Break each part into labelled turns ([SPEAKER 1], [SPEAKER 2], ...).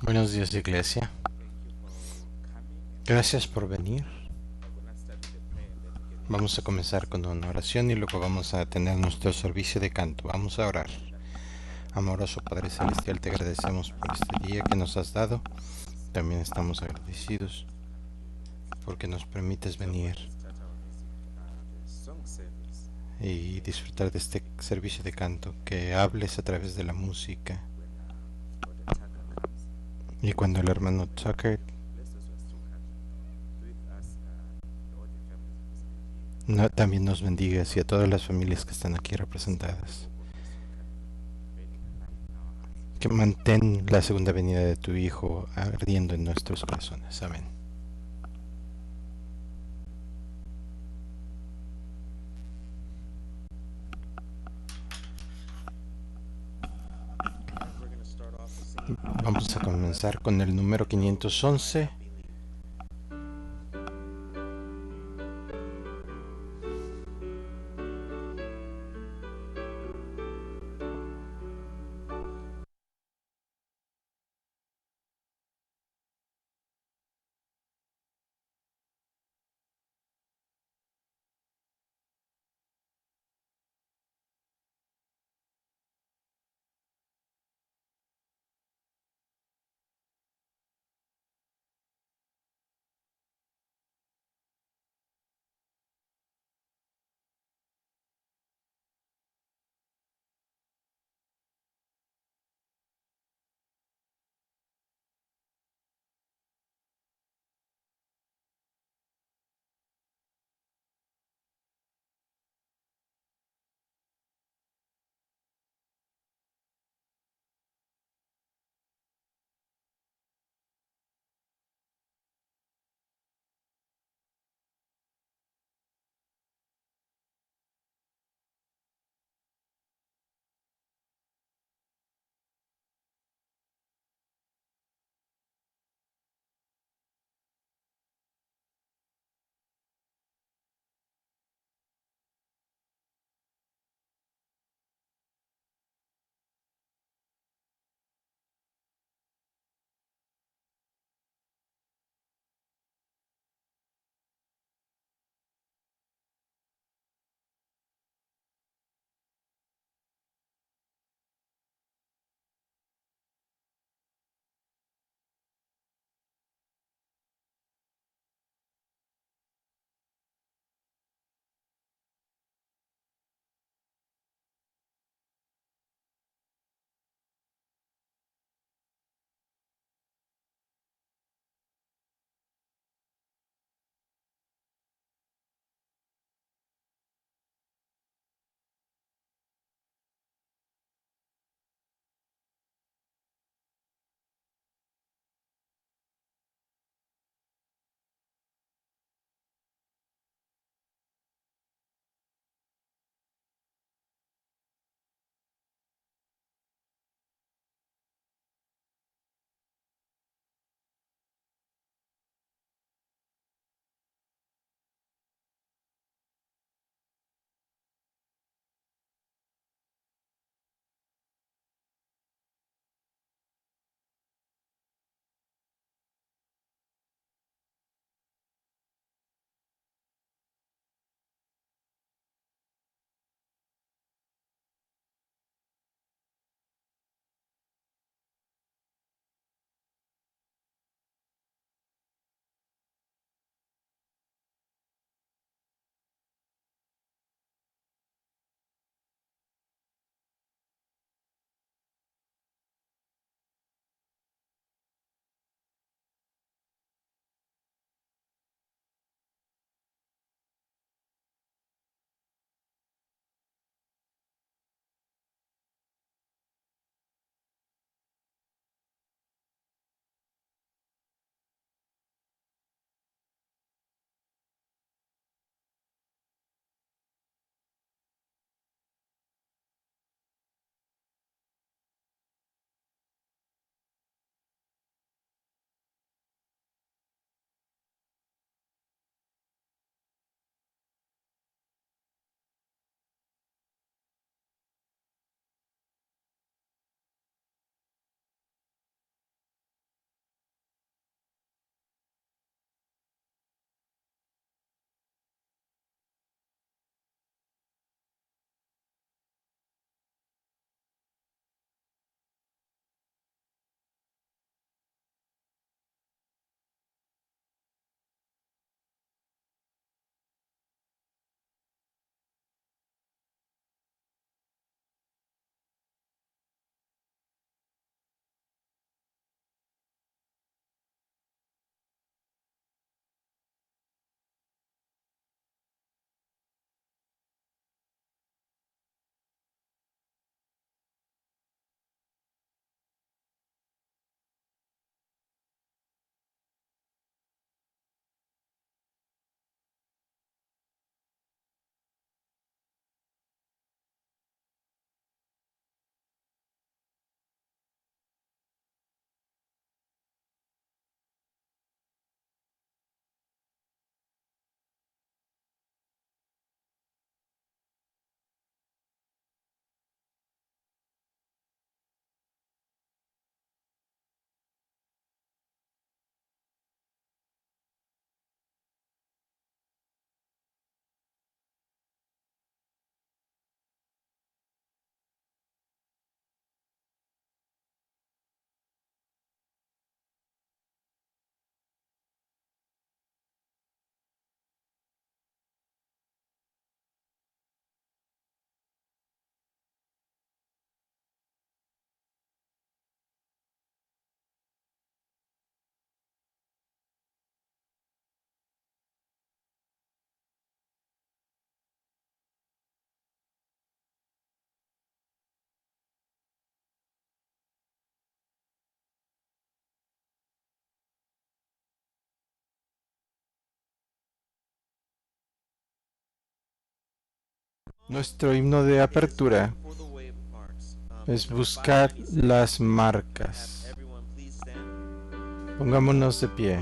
[SPEAKER 1] Buenos días, iglesia. Gracias por venir. Vamos a comenzar con una oración y luego vamos a tener nuestro servicio de canto. Vamos a orar. Amoroso Padre Celestial, te agradecemos por este día que nos has dado. También estamos agradecidos porque nos permites venir y disfrutar de este servicio de canto, que hables a través de la música. Y cuando el hermano Tucker también nos bendigas y a todas las familias que están aquí representadas. Que mantén la segunda venida de tu Hijo ardiendo en nuestros corazones. Amén. Vamos a comenzar con el número 511. Nuestro himno de apertura es buscar las marcas. Pongámonos de pie.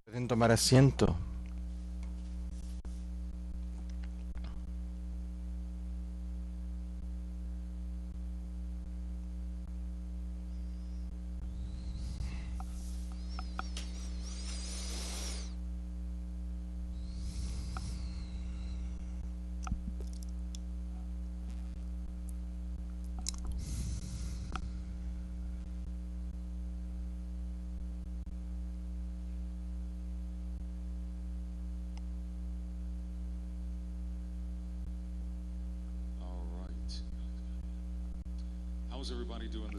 [SPEAKER 1] Pueden tomar asiento.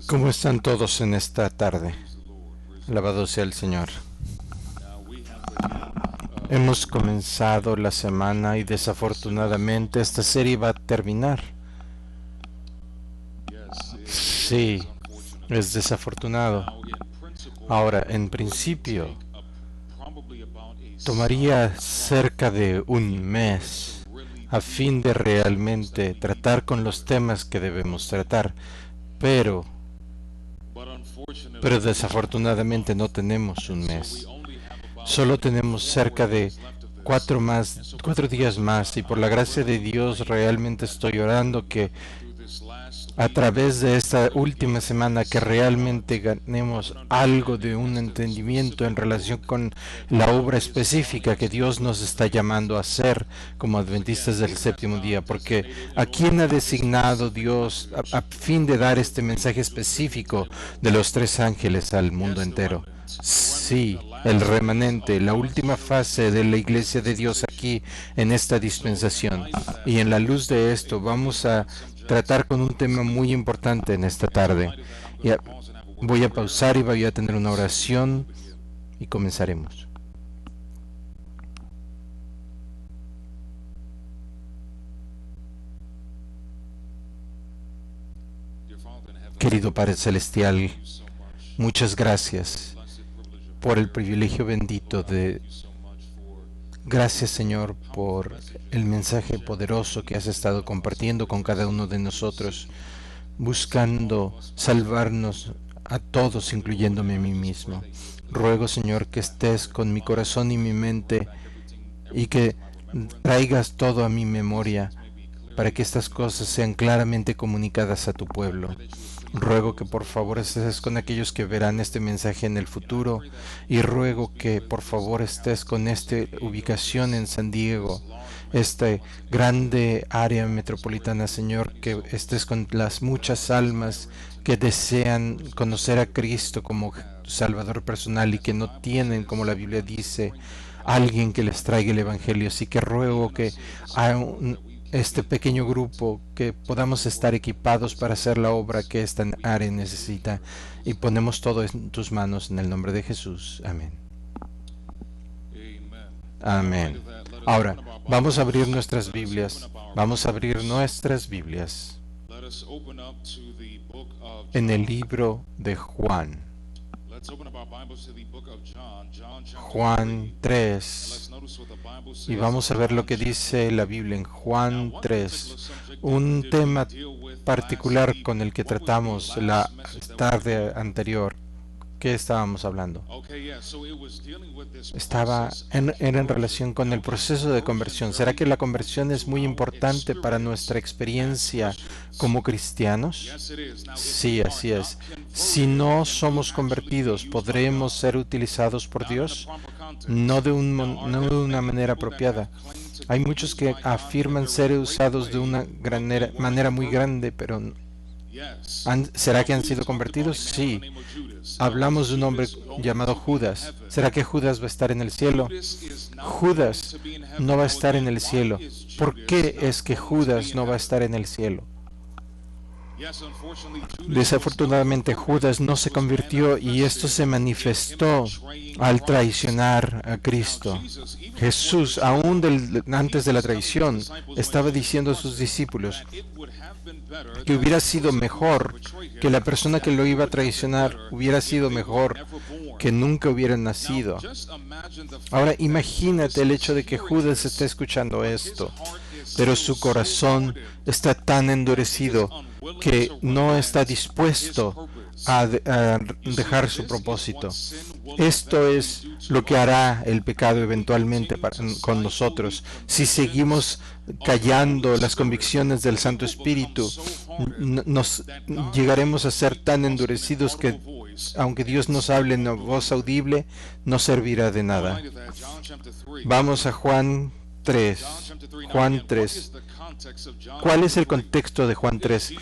[SPEAKER 1] ¿Cómo están todos en esta tarde? Alabado sea el Señor. Hemos comenzado la semana y desafortunadamente esta serie va a terminar. Sí, es desafortunado. Ahora, en principio, tomaría cerca de un mes a fin de realmente tratar con los temas que debemos tratar, pero desafortunadamente no tenemos un mes. Solo tenemos cerca de 4 días más, y por la gracia de Dios realmente estoy orando que a través de esta última semana que realmente ganemos algo de un entendimiento en relación con la obra específica que Dios nos está llamando a hacer como adventistas del séptimo día, porque ¿a quién ha designado Dios a fin de dar este mensaje específico de los 3 ángeles al mundo entero? Sí, el remanente, la última fase de la iglesia de Dios aquí en esta dispensación. Y en la luz de esto vamos a tratar con un tema muy importante en esta tarde. Voy a pausar y voy a tener una oración y comenzaremos. Querido Padre Celestial, muchas gracias por el privilegio bendito de... Gracias, Señor, por el mensaje poderoso que has estado compartiendo con cada uno de nosotros, buscando salvarnos a todos, incluyéndome a mí mismo. Ruego, Señor, que estés con mi corazón y mi mente y que traigas todo a mi memoria para que estas cosas sean claramente comunicadas a tu pueblo. Ruego que por favor estés con aquellos que verán este mensaje en el futuro y ruego que por favor estés con esta ubicación en San Diego, esta grande área metropolitana, Señor, que estés con las muchas almas que desean conocer a Cristo como Salvador personal y que no tienen, como la Biblia dice, alguien que les traiga el Evangelio. Así que ruego que este pequeño grupo, que podamos estar equipados para hacer la obra que esta área necesita, y ponemos todo en tus manos en el nombre de Jesús. Amén. Amén. Ahora, vamos a abrir nuestras Biblias. Vamos a abrir nuestras Biblias en el libro de Juan. Juan 3. Y vamos a ver lo que dice la Biblia en Juan 3. Un tema particular con el que tratamos la tarde anterior. ¿Qué estábamos hablando? Era en relación con el proceso de conversión. ¿Será que la conversión es muy importante para nuestra experiencia como cristianos? Sí, así es. Si no somos convertidos, ¿podremos ser utilizados por Dios? No de una manera apropiada. Hay muchos que afirman ser usados de una manera muy grande, pero ¿será que han sido convertidos? Sí. Hablamos de un hombre llamado Judas. ¿Será que Judas va a estar en el cielo? Judas no va a estar en el cielo. ¿Por qué es que Judas no va a estar en el cielo? Desafortunadamente Judas no se convirtió y esto se manifestó al traicionar a Cristo. Jesús, aún antes de la traición, estaba diciendo a sus discípulos que hubiera sido mejor que la persona que lo iba a traicionar hubiera sido mejor que nunca hubiera nacido. Ahora imagínate el hecho de que Judas esté escuchando esto, pero su corazón está tan endurecido que no está dispuesto a dejar su propósito. Esto es lo que hará el pecado eventualmente con nosotros. Si seguimos callando las convicciones del Santo Espíritu, nos llegaremos a ser tan endurecidos que aunque Dios nos hable en voz audible, no servirá de nada. Vamos a Juan 3. Juan 3. ¿Cuál es el contexto de Juan 3?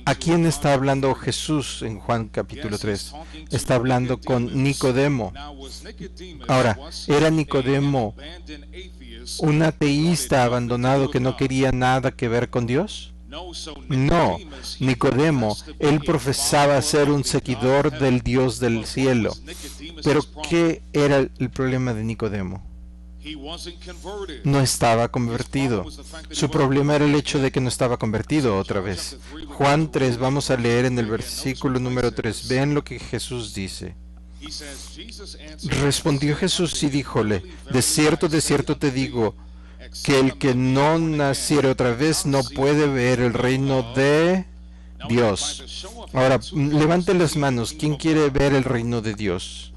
[SPEAKER 1] ¿A quién está hablando Jesús en Juan capítulo 3? Está hablando con Nicodemo. Ahora, ¿era Nicodemo un ateísta abandonado que no quería nada que ver con Dios? No, Nicodemo, él profesaba ser un seguidor del Dios del cielo. Pero ¿qué era el problema de Nicodemo? No estaba convertido. Su problema era el hecho de que no estaba convertido otra vez. Juan 3, vamos a leer en el versículo número 3. Vean lo que Jesús dice. Respondió Jesús y díjole, de cierto te digo, que el que no naciere otra vez no puede ver el reino de Dios. Ahora, levanten las manos. ¿Quién quiere ver el reino de Dios?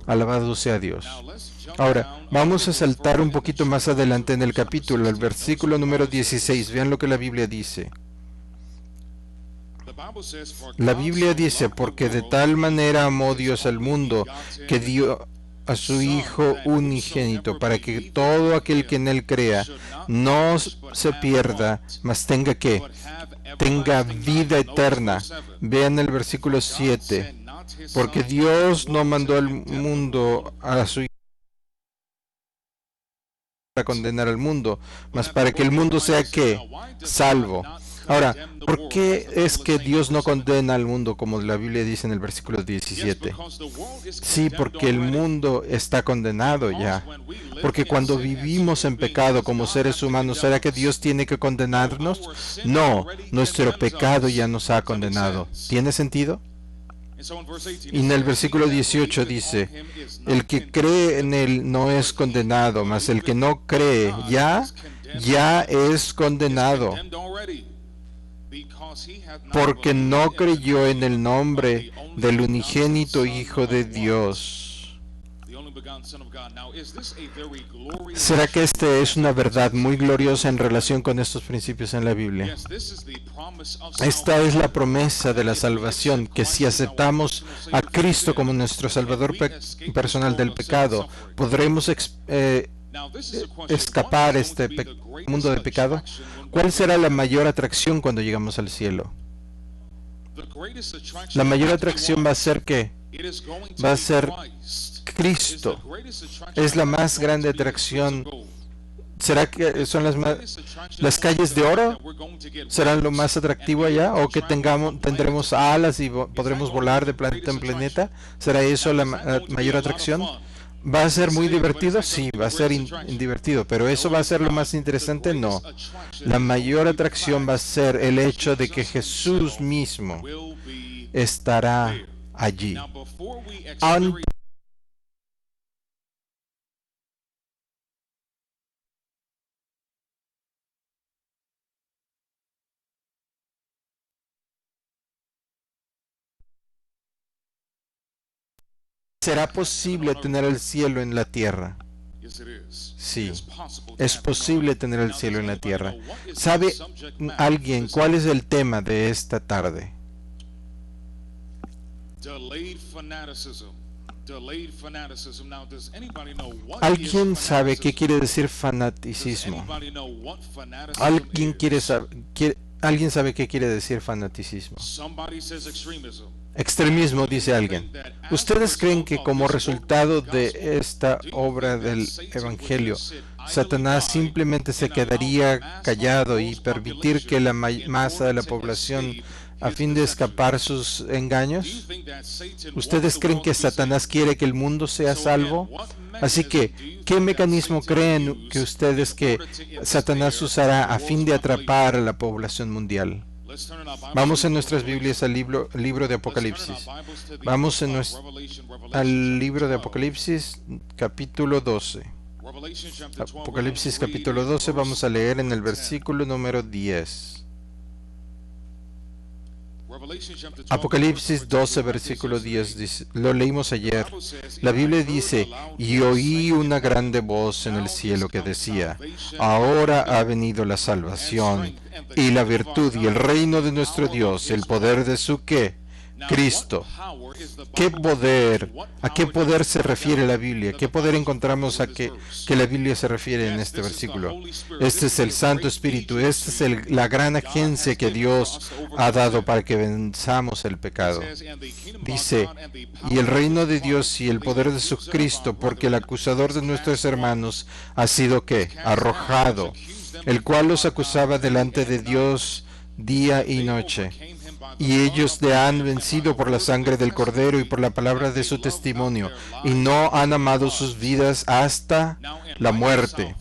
[SPEAKER 1] Alabado sea Dios. Ahora, vamos a saltar un poquito más adelante en el capítulo, el versículo número 16. Vean lo que la Biblia dice. La Biblia dice, porque de tal manera amó Dios al mundo, que dio a su Hijo unigénito, para que todo aquel que en él crea no se pierda, mas tenga ¿qué? Tenga vida eterna. Vean el versículo 7. Porque Dios no mandó al mundo a su Hijo para condenar al mundo, mas para que el mundo sea ¿qué? Salvo. Ahora, ¿por qué es que Dios no condena al mundo como la Biblia dice en el versículo 17? Sí, porque el mundo está condenado ya. Porque cuando vivimos en pecado como seres humanos, ¿será que Dios tiene que condenarnos? No, nuestro pecado ya nos ha condenado. ¿Tiene sentido? Y en el versículo 18 dice, el que cree en él no es condenado, mas el que no cree ya es condenado. porque no creyó en el nombre del unigénito Hijo de Dios. ¿Será que este es una verdad muy gloriosa en relación con estos principios en la Biblia? Esta es la promesa de la salvación, que si aceptamos a Cristo como nuestro Salvador personal del pecado, podremos escapar este mundo de pecado. ¿Cuál será la mayor atracción cuando llegamos al cielo? La mayor atracción va a ser ¿qué? Va a ser Cristo. Es la más grande atracción. ¿Será que son las calles de oro? ¿Serán lo más atractivo allá? ¿O que tendremos alas y podremos volar de planeta en planeta? ¿Será eso la mayor atracción? ¿Va a ser muy divertido? Sí, va a ser divertido, pero ¿eso va a ser lo más interesante? No. La mayor atracción va a ser el hecho de que Jesús mismo estará allí. ¿Será posible tener el cielo en la tierra? Sí, es posible tener el cielo en la tierra. ¿Sabe alguien cuál es el tema de esta tarde? ¿Alguien sabe qué quiere decir fanaticismo? ¿Alguien sabe qué quiere decir fanaticismo? Extremismo, dice alguien. ¿Ustedes creen que como resultado de esta obra del Evangelio, Satanás simplemente se quedaría callado y permitir que la masa de la población a fin de escapar sus engaños? ¿Ustedes creen que Satanás quiere que el mundo sea salvo? Así que, ¿qué mecanismo creen que ustedes que Satanás usará a fin de atrapar a la población mundial? Vamos en nuestras Biblias al libro de Apocalipsis. Vamos al libro de Apocalipsis, capítulo 12. Apocalipsis, capítulo 12, vamos a leer en el versículo número 10. Apocalipsis 12, versículo 10, lo leímos ayer. La Biblia dice, y oí una grande voz en el cielo que decía, ahora ha venido la salvación, y la virtud y el reino de nuestro Dios, el poder de su ¿qué? Cristo. ¿Qué poder? ¿A qué poder se refiere la Biblia? ¿Qué poder encontramos a que la Biblia se refiere en este versículo? Este es el Santo Espíritu. Esta es la gran agencia que Dios ha dado para que venzamos el pecado. Dice, y el reino de Dios y el poder de su Cristo, porque el acusador de nuestros hermanos ha sido ¿qué? Arrojado, el cual los acusaba delante de Dios día y noche. Y ellos le han vencido por la sangre del Cordero y por la palabra de su testimonio, y no han amado sus vidas hasta la muerte.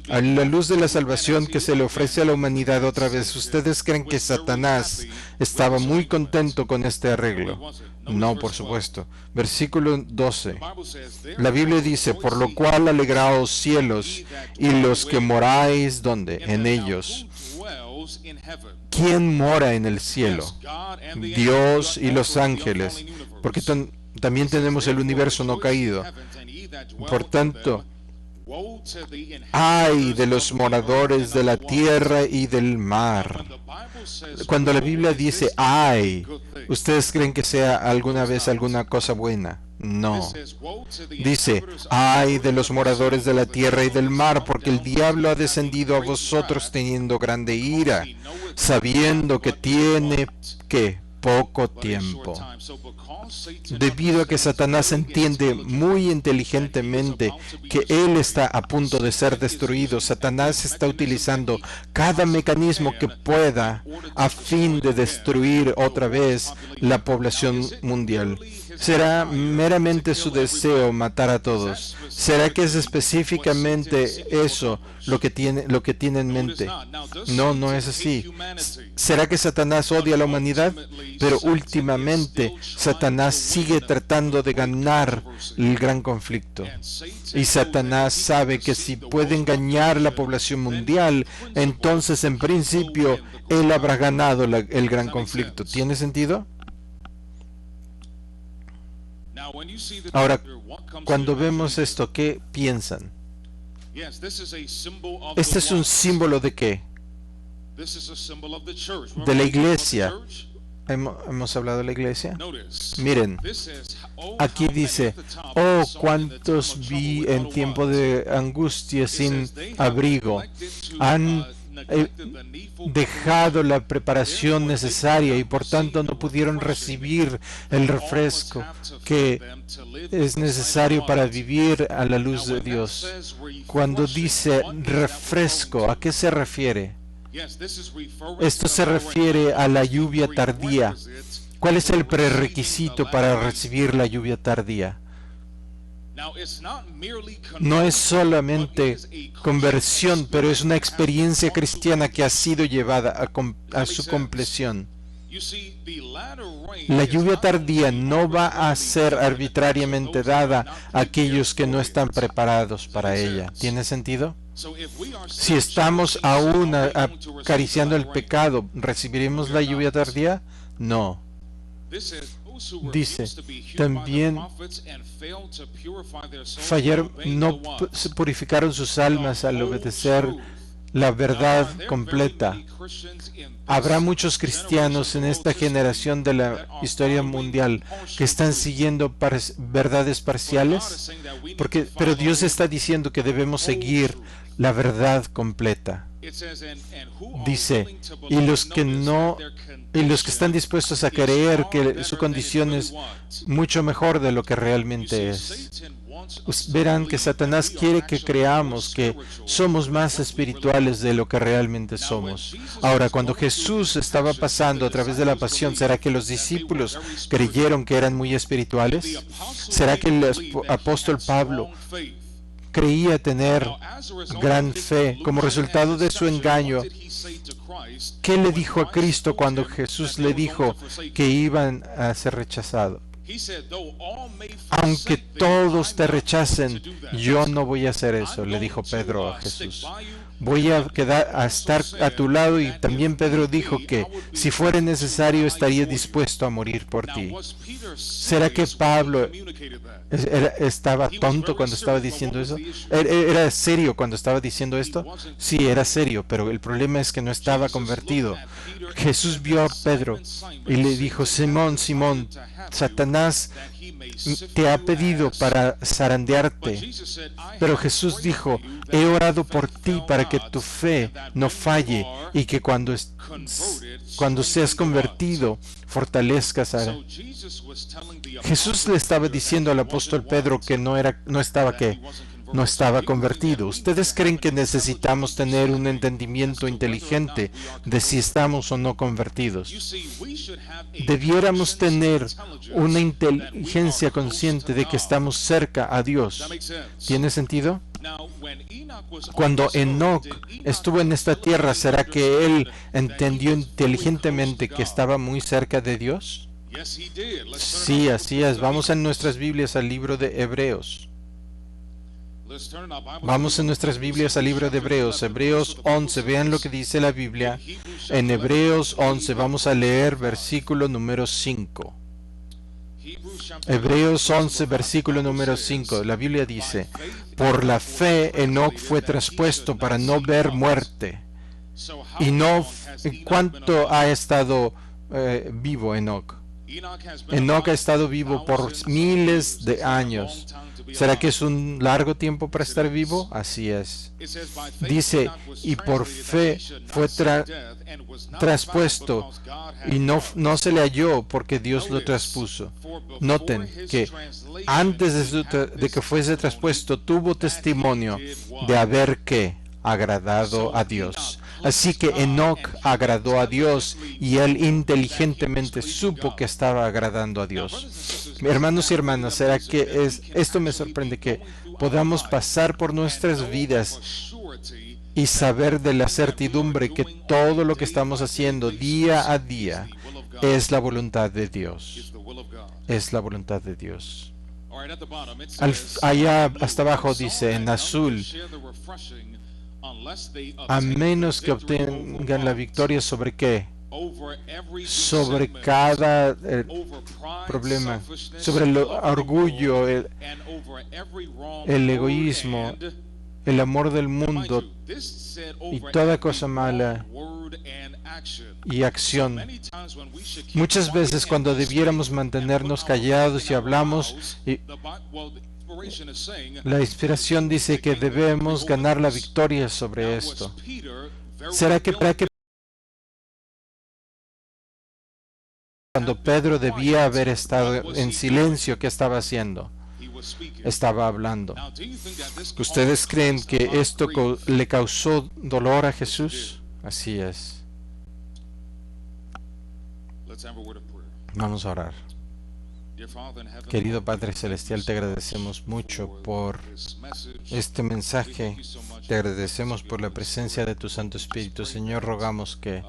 [SPEAKER 1] A la luz de la salvación que se le ofrece a la humanidad otra vez, ¿ustedes creen que Satanás estaba muy contento con este arreglo? No, por supuesto. Versículo 12. La Biblia dice, por lo cual alegraos cielos y los que moráis, ¿dónde? En ellos. ¿Quién mora en el cielo? Dios y los ángeles, porque también tenemos el universo no caído. Por tanto, ay de los moradores de la tierra y del mar. Cuando la Biblia dice ay, ¿ustedes creen que sea alguna vez alguna cosa buena? No. Dice, ay de los moradores de la tierra y del mar, porque el diablo ha descendido a vosotros teniendo grande ira, sabiendo que tiene que poco tiempo. Debido a que Satanás entiende muy inteligentemente que él está a punto de ser destruido, Satanás está utilizando cada mecanismo que pueda a fin de destruir otra vez la población mundial. ¿Será meramente su deseo matar a todos? ¿Será que es específicamente eso lo que tiene en mente? No, no es así. ¿Será que Satanás odia a la humanidad? Pero últimamente Satanás sigue tratando de ganar el gran conflicto. Y Satanás sabe que si puede engañar a la población mundial, entonces en principio él habrá ganado el gran conflicto. ¿Tiene sentido? Ahora, cuando vemos esto, ¿qué piensan? Este es un símbolo ¿de qué? De la iglesia. ¿Hemos hablado de la iglesia? Miren, aquí dice, oh, cuántos vi en tiempo de angustia sin abrigo. Han dejado la preparación necesaria y por tanto no pudieron recibir el refresco que es necesario para vivir a la luz de Dios. Cuando dice refresco, ¿a qué se refiere? Esto se refiere a la lluvia tardía. ¿Cuál es el prerequisito para recibir la lluvia tardía? No es solamente conversión, pero es una experiencia cristiana que ha sido llevada a su compleción. La lluvia tardía no va a ser arbitrariamente dada a aquellos que no están preparados para ella. ¿Tiene sentido? Si estamos aún acariciando el pecado, ¿recibiremos la lluvia tardía? No. Dice, también fallaron, no purificaron sus almas al obedecer la verdad completa. Habrá muchos cristianos en esta generación de la historia mundial que están siguiendo verdades parciales, pero Dios está diciendo que debemos seguir la verdad completa. Dice, y los que están dispuestos a creer que su condición es mucho mejor de lo que realmente es. Verán que Satanás quiere que creamos que somos más espirituales de lo que realmente somos. Ahora, cuando Jesús estaba pasando a través de la pasión, ¿será que los discípulos creyeron que eran muy espirituales? ¿Será que el apóstol Pablo creía tener gran fe? Como resultado de su engaño, ¿qué le dijo a Cristo cuando Jesús le dijo que iban a ser rechazados? Aunque todos te rechacen, yo no voy a hacer eso, le dijo Pedro a Jesús. Voy a estar a tu lado, y también Pedro dijo que si fuera necesario estaría dispuesto a morir por ti. ¿Será que Pablo estaba tonto cuando estaba diciendo eso? ¿Era serio cuando estaba diciendo esto? Sí, era serio, pero el problema es que no estaba convertido. Jesús vio a Pedro y le dijo, Simón, Simón, Satanás te ha pedido para zarandearte. Pero Jesús dijo, he orado por ti para que tu fe no falle y que cuando seas convertido fortalezcas a... Jesús le estaba diciendo al apóstol Pedro que no estaba convertido. ¿Ustedes creen que necesitamos tener un entendimiento inteligente de si estamos o no convertidos? Debiéramos tener una inteligencia consciente de que estamos cerca a Dios. ¿Tiene sentido? Cuando Enoc estuvo en esta tierra, ¿será que él entendió inteligentemente que estaba muy cerca de Dios? Sí, así es. Vamos en nuestras Biblias al libro de Hebreos. Vamos en nuestras Biblias al libro de Hebreos, Hebreos 11, vean lo que dice la Biblia. En Hebreos 11 vamos a leer versículo número 5. Hebreos 11, versículo número 5, la Biblia dice, por la fe Enoc fue traspuesto para no ver muerte. Y no, ¿cuánto ha estado vivo Enoc? Enoc ha estado vivo por miles de años. ¿Será que es un largo tiempo para estar vivo? Así es. Dice, y por fe fue traspuesto y no se le halló porque Dios lo traspuso. Noten que antes de que fuese traspuesto tuvo testimonio de haber que agradado a Dios. Así que Enoc agradó a Dios y él inteligentemente supo que estaba agradando a Dios. Hermanos y hermanas, ¿será que esto me sorprende que podamos pasar por nuestras vidas y saber de la certidumbre que todo lo que estamos haciendo día a día es la voluntad de Dios? Es la voluntad de Dios. Allá hasta abajo dice en azul: a menos que obtengan la victoria ¿sobre qué? Sobre cada problema, sobre el orgullo, el egoísmo, el amor del mundo y toda cosa mala y acción. Muchas veces cuando debiéramos mantenernos callados y hablamos, la inspiración dice que debemos ganar la victoria sobre esto. ¿Será que cuando Pedro debía haber estado en silencio, qué estaba haciendo? Estaba hablando. ¿Ustedes creen que esto le causó dolor a Jesús? Así es. Vamos a orar. Querido Padre Celestial, te agradecemos mucho por este mensaje. Te agradecemos por la presencia de tu Santo Espíritu. Señor, rogamos que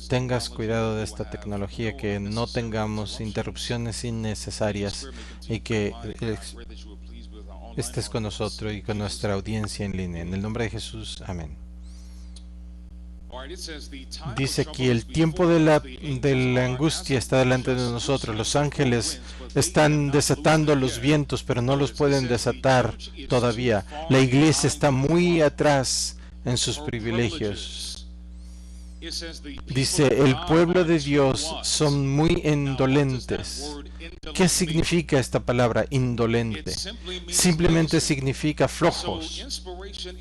[SPEAKER 1] tengas cuidado de esta tecnología, que no tengamos interrupciones innecesarias y que estés con nosotros y con nuestra audiencia en línea. En el nombre de Jesús, amén. Dice que el tiempo de la angustia está delante de nosotros. Los ángeles están desatando los vientos, pero no los pueden desatar todavía. La iglesia está muy atrás en sus privilegios. Dice, el pueblo de Dios son muy indolentes. ¿Qué significa esta palabra indolente? Simplemente significa flojos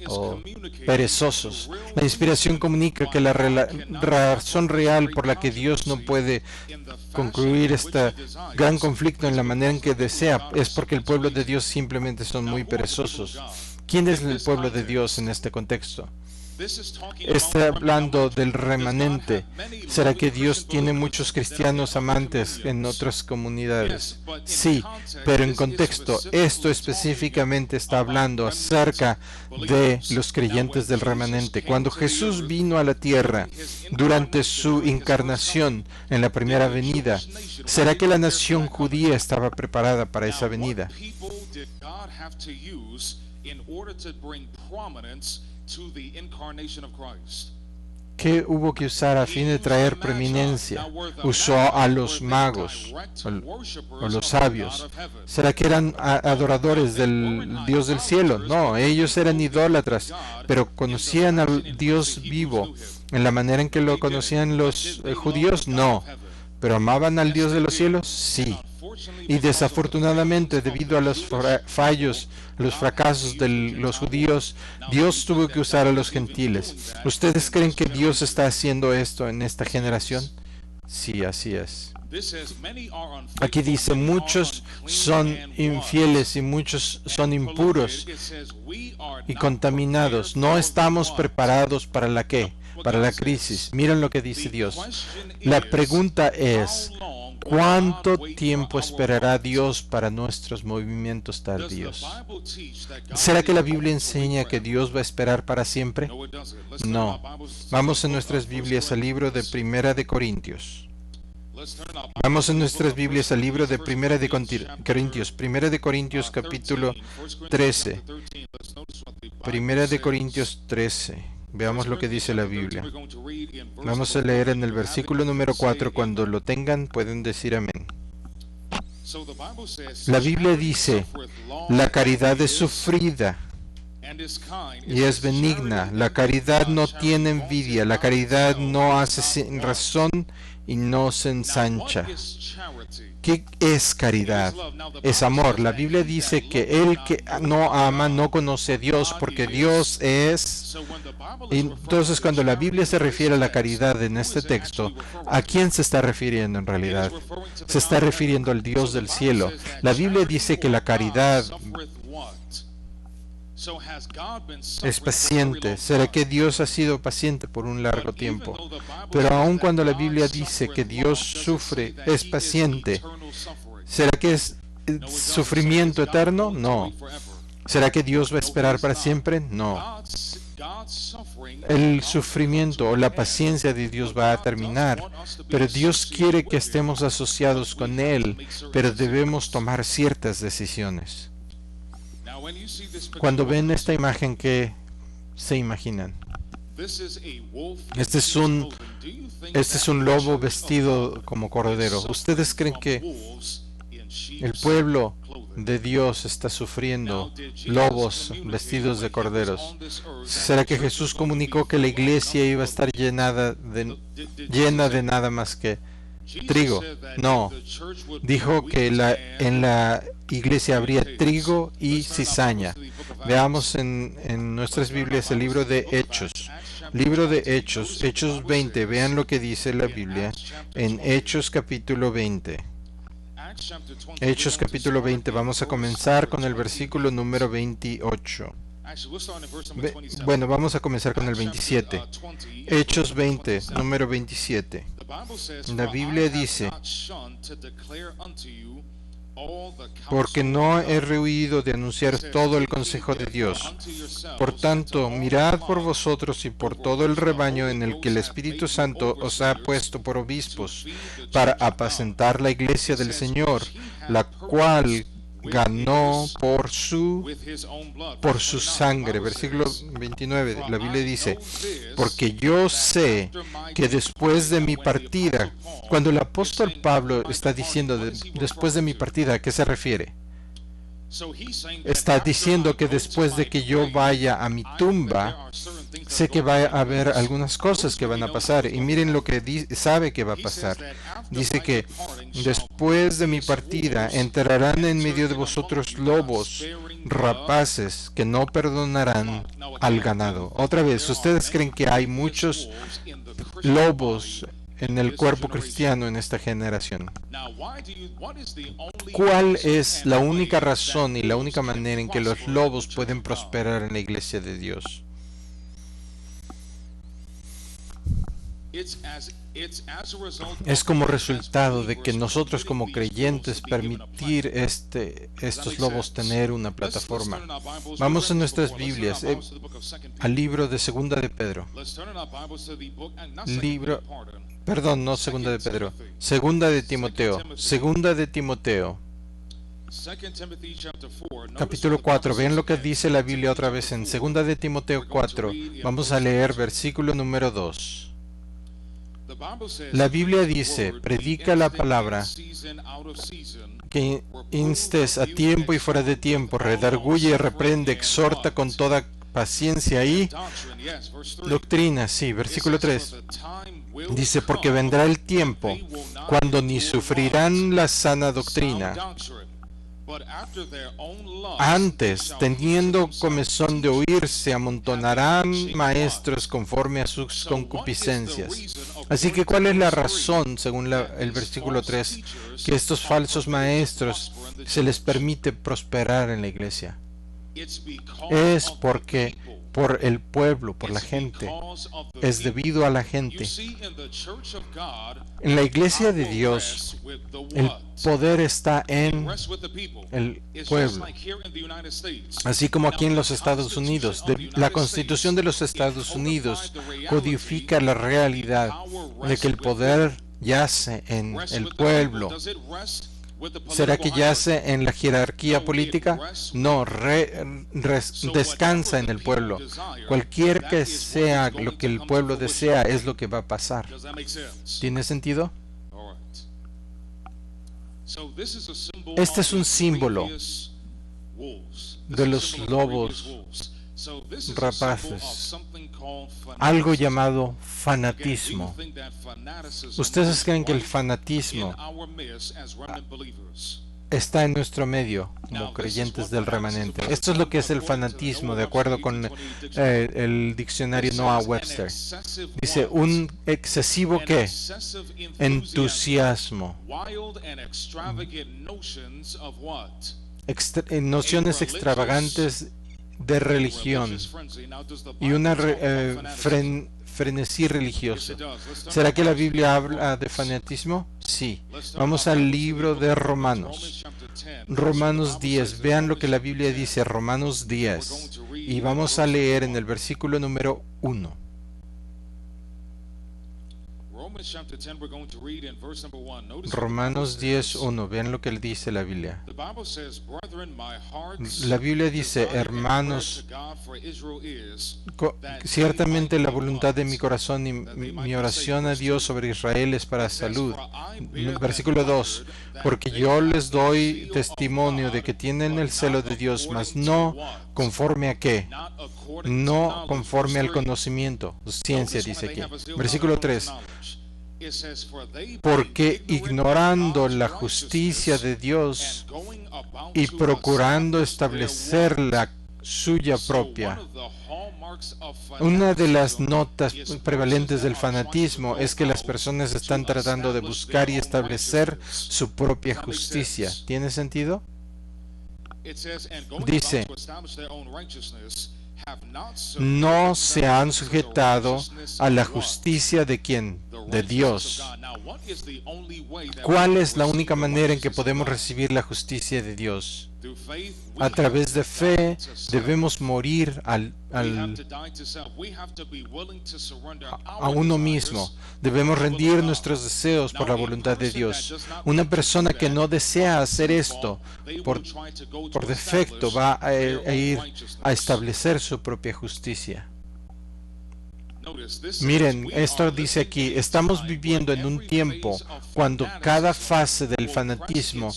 [SPEAKER 1] o perezosos. La inspiración comunica que la razón real por la que Dios no puede concluir este gran conflicto en la manera en que desea es porque el pueblo de Dios simplemente son muy perezosos. ¿Quién es el pueblo de Dios en este contexto? Está hablando del remanente. ¿Será que Dios tiene muchos cristianos amantes en otras comunidades? Sí, pero en contexto, esto específicamente está hablando acerca de los creyentes del remanente. Cuando Jesús vino a la tierra durante su encarnación en la primera venida, ¿será que la nación judía estaba preparada para esa venida? ¿Qué hubo que usar a fin de traer preeminencia? Usó a los magos o los sabios. ¿Será que eran adoradores del Dios del cielo? No, ellos eran idólatras, pero conocían al Dios vivo. ¿En la manera en que lo conocían los judíos? No. ¿Pero amaban al Dios de los cielos? Sí. Y desafortunadamente, debido a los fallos, los fracasos de los judíos, Dios tuvo que usar a los gentiles. ¿Ustedes creen que Dios está haciendo esto en esta generación? Sí, así es. Aquí dice, muchos son infieles y muchos son impuros y contaminados. No estamos preparados para la ¿qué? Para la crisis. Miren lo que dice Dios. La pregunta es, ¿cuánto tiempo esperará Dios para nuestros movimientos tardíos? ¿Será que la Biblia enseña que Dios va a esperar para siempre? No. Vamos en nuestras Biblias al libro de Primera de Corintios. Vamos en nuestras Biblias al libro de Primera de Corintios. Primera de Corintios capítulo 13. Primera de Corintios 13. Veamos lo que dice la Biblia. Vamos a leer en el versículo número 4. Cuando lo tengan, pueden decir amén. La Biblia dice, la caridad es sufrida y es benigna. La caridad no tiene envidia. La caridad no hace sin razón y no se ensancha. ¿Qué es caridad? Es amor. La Biblia dice que el que no ama no conoce a Dios, porque Dios es... Entonces, cuando la Biblia se refiere a la caridad en este texto, ¿a quién se está refiriendo en realidad? Se está refiriendo al Dios del cielo. La Biblia dice que la caridad es paciente. ¿Será que Dios ha sido paciente por un largo tiempo? Pero aun cuando la Biblia dice que Dios sufre, es paciente, ¿Será que es sufrimiento eterno? No. ¿Será que Dios va a esperar para siempre? No. El sufrimiento o la paciencia de Dios va a terminar, pero Dios quiere que estemos asociados con Él, pero debemos tomar ciertas decisiones. Cuando ven esta imagen, ¿qué se imaginan? Este es un lobo vestido como cordero. ¿Ustedes creen que el pueblo de Dios está sufriendo lobos vestidos de corderos? ¿Será que Jesús comunicó que la iglesia iba a estar llena de nada más que trigo? No. Dijo que en la iglesia habría trigo y cizaña. Veamos en nuestras Biblias el libro de Hechos. Libro de Hechos, Hechos 20. Vean lo que dice la Biblia en Hechos capítulo 20. Hechos capítulo 20. Vamos a comenzar con el versículo número 28. Bueno, vamos a comenzar con el 27. Hechos 20, número 27. La Biblia dice: porque no he rehuido de anunciar todo el consejo de Dios. Por tanto, mirad por vosotros y por todo el rebaño en el que el Espíritu Santo os ha puesto por obispos, para apacentar la iglesia del Señor, la cual ganó por su sangre. Versículo 29, la Biblia dice: porque yo sé que después de mi partida, cuando el apóstol Pablo está diciendo después de mi partida, ¿a qué se refiere? Está diciendo que después de que yo vaya a mi tumba, sé que va a haber algunas cosas que van a pasar, y miren lo que sabe que va a pasar. Dice que después de mi partida entrarán en medio de vosotros lobos rapaces que no perdonarán al ganado. Otra vez, ¿ustedes creen que hay muchos lobos en el cuerpo cristiano en esta generación? ¿Cuál es la única razón y la única manera en que los lobos pueden prosperar en la iglesia de Dios? Es como resultado de que nosotros como creyentes permitir estos lobos tener una plataforma. Vamos a nuestras Biblias, al libro de Segunda de Pedro. No Segunda de Pedro, Segunda de Timoteo. Segunda de Timoteo. Capítulo 4. Vean lo que dice la Biblia otra vez en Segunda de Timoteo 4. Vamos a leer versículo número 2. La Biblia dice: predica la palabra, que instes a tiempo y fuera de tiempo, redarguye, reprende, exhorta con toda paciencia y doctrina. Sí, versículo 3. Dice: porque vendrá el tiempo cuando ni sufrirán la sana doctrina, antes, teniendo comezón de oír, se amontonarán maestros conforme a sus concupiscencias. Así que, ¿cuál es la razón, según el versículo 3, que estos falsos maestros se les permite prosperar en la iglesia? Es porque por el pueblo, por la gente, es debido a la gente. En la iglesia de Dios, el poder está en el pueblo. Así como aquí en los Estados Unidos, la Constitución de los Estados Unidos codifica la realidad de que el poder yace en el pueblo. ¿Será que yace en la jerarquía política? No, descansa en el pueblo. Cualquier que sea lo que el pueblo desea es lo que va a pasar. ¿Tiene sentido? Este es un símbolo de los lobos rapaces, algo llamado fanatismo. ¿Ustedes creen que el fanatismo está en nuestro medio como creyentes del remanente? Esto es lo que es el fanatismo, de acuerdo con el diccionario Noah Webster. Dice: un excesivo ¿qué? Entusiasmo. Nociones extravagantes de religión y una frenesí religioso. ¿Será que la Biblia habla de fanatismo? Sí. Vamos al libro de Romanos. Romanos 10. Vean lo que la Biblia dice, Romanos 10. Y vamos a leer en el versículo número 1. Romanos 10:1. Vean lo que dice la Biblia. La Biblia dice, hermanos, ciertamente la voluntad de mi corazón y mi oración a Dios sobre Israel es para salud. Versículo 2. Porque yo les doy testimonio de que tienen el celo de Dios, mas no conforme a qué. No conforme al conocimiento. Ciencia dice aquí. Versículo 3. Porque ignorando la justicia de Dios y procurando establecer la suya propia. Una de las notas prevalentes del fanatismo es que las personas están tratando de buscar y establecer su propia justicia. ¿Tiene sentido? Dice, no se han sujetado a la justicia de ¿quién? De Dios. ¿Cuál es la única manera en que podemos recibir la justicia de Dios? A través de fe debemos morir a uno mismo. Debemos rendir nuestros deseos por la voluntad de Dios. Una persona que no desea hacer esto por defecto va a ir a establecer su propia justicia. Miren, esto dice aquí, estamos viviendo en un tiempo cuando cada fase del fanatismo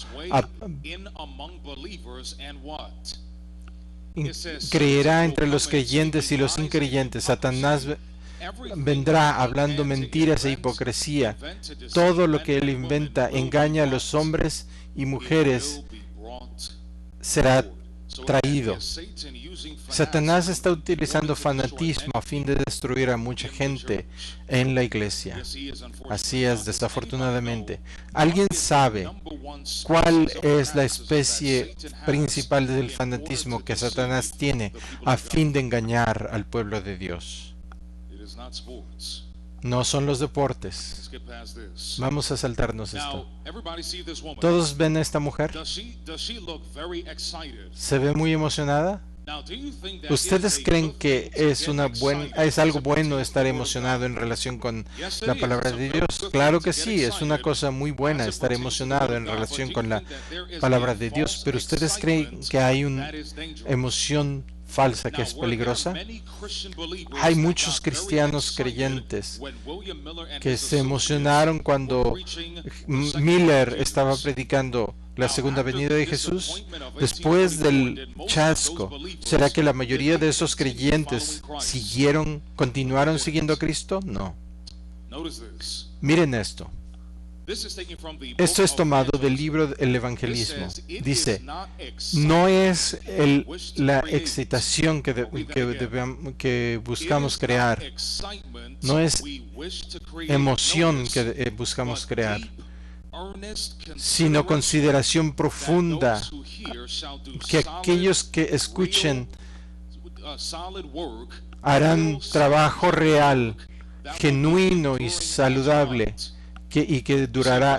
[SPEAKER 1] creerá entre los creyentes y los increyentes. Satanás vendrá hablando mentiras e hipocresía. Todo lo que él inventa engaña a los hombres y mujeres será traído. Satanás está utilizando fanatismo a fin de destruir a mucha gente en la iglesia. Así es, desafortunadamente. ¿Alguien sabe cuál es la especie principal del fanatismo que Satanás tiene a fin de engañar al pueblo de Dios? No son los deportes. Vamos a saltarnos esto. ¿Todos ven a esta mujer? ¿Se ve muy emocionada? ¿Ustedes creen que es algo bueno estar emocionado en relación con la palabra de Dios? Claro que sí, es una cosa muy buena estar emocionado en relación con la palabra de Dios, pero ¿ustedes creen que hay una emoción falsa que es peligrosa? Hay muchos cristianos creyentes que se emocionaron cuando Miller estaba predicando la segunda venida de Jesús. Después del chasco, ¿será que la mayoría de esos creyentes continuaron siguiendo a Cristo? No. Miren esto. Esto es tomado del libro del Evangelismo. Dice, no es la excitación que buscamos crear, no es emoción que buscamos crear, sino consideración profunda, que aquellos que escuchen harán trabajo real, genuino y saludable, y que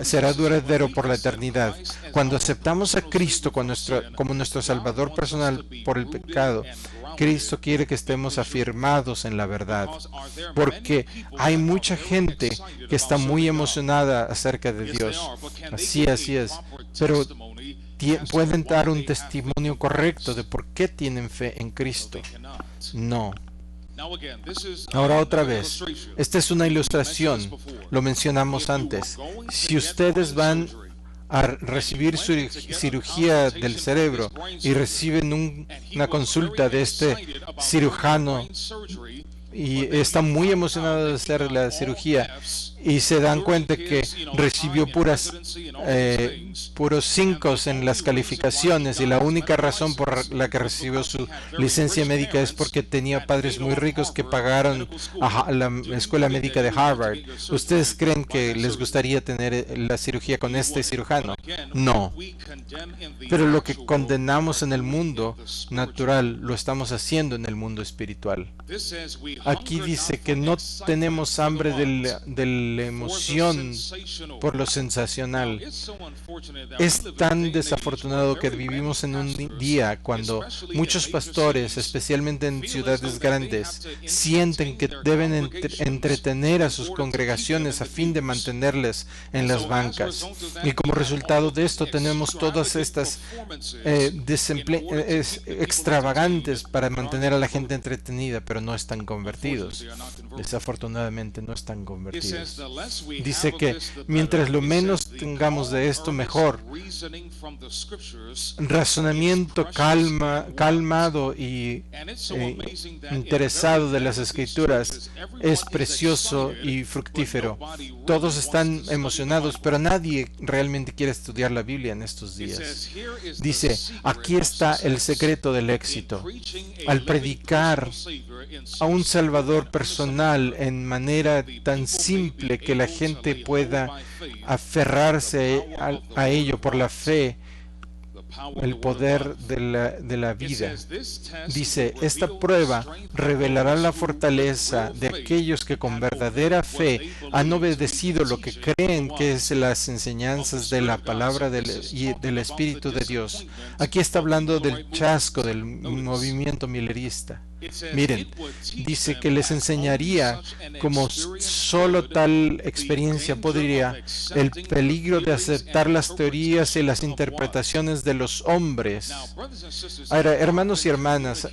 [SPEAKER 1] será duradero por la eternidad. Cuando aceptamos a Cristo como nuestro Salvador personal por el pecado, Cristo quiere que estemos afirmados en la verdad, porque hay mucha gente que está muy emocionada acerca de Dios. Así es, pero pueden dar un testimonio correcto de por qué tienen fe en Cristo. No. Ahora otra vez, esta es una ilustración, lo mencionamos antes. Si ustedes van a recibir cirugía del cerebro y reciben una consulta de este cirujano y está muy emocionado de hacer la cirugía y se dan cuenta que recibió puros 5 en las calificaciones y la única razón por la que recibió su licencia médica es porque tenía padres muy ricos que pagaron a la escuela médica de Harvard. ¿Ustedes creen que les gustaría tener la cirugía con este cirujano? No. Pero lo que condenamos en el mundo natural lo estamos haciendo en el mundo espiritual. Aquí dice que no tenemos hambre del la emoción por lo sensacional. Es tan desafortunado que vivimos en un día cuando muchos pastores, especialmente en ciudades grandes, sienten que deben entretener a sus congregaciones a fin de mantenerles en las bancas. Y como resultado de esto tenemos todas estas extravagantes para mantener a la gente entretenida, pero no están convertidos. Desafortunadamente no están convertidos. Dice que mientras lo menos tengamos de esto, mejor. Razonamiento calmado y interesado de las Escrituras es precioso y fructífero. Todos están emocionados, pero nadie realmente quiere estudiar la Biblia en estos días. Dice, aquí está el secreto del éxito. Al predicar a un Salvador personal en manera tan simple que la gente pueda aferrarse a ello por la fe, el poder de la vida. Dice, esta prueba revelará la fortaleza de aquellos que con verdadera fe han obedecido lo que creen que es las enseñanzas de la palabra del Espíritu de Dios. Aquí está hablando del chasco del movimiento millerista. Miren, dice que les enseñaría como solo tal experiencia podría el peligro de aceptar las teorías y las interpretaciones de los hombres. Ahora, hermanos y hermanas,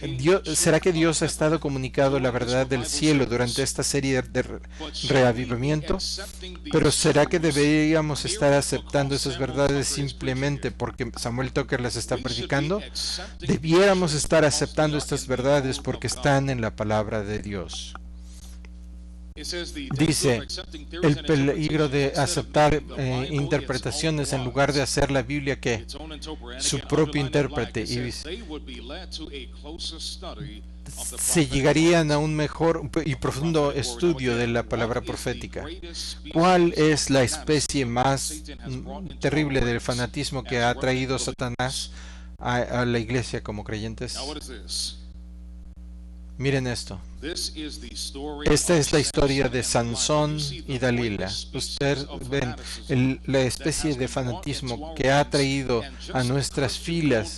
[SPEAKER 1] ¿será que Dios ha estado comunicando la verdad del cielo durante esta serie de reavivamiento? Pero ¿será que deberíamos estar aceptando esas verdades simplemente porque Samuel Tucker las está predicando? Debiéramos estar aceptando estas verdades porque están en la palabra de Dios. Dice, el peligro de aceptar interpretaciones en lugar de hacer la Biblia que su propio intérprete, y se llegarían a un mejor y profundo estudio de la palabra profética. ¿Cuál es la especie más terrible del fanatismo que ha traído Satanás a la iglesia como creyentes? Miren esto. Esta es la historia de Sansón y Dalila. Ustedes ven la especie de fanatismo que ha traído a nuestras filas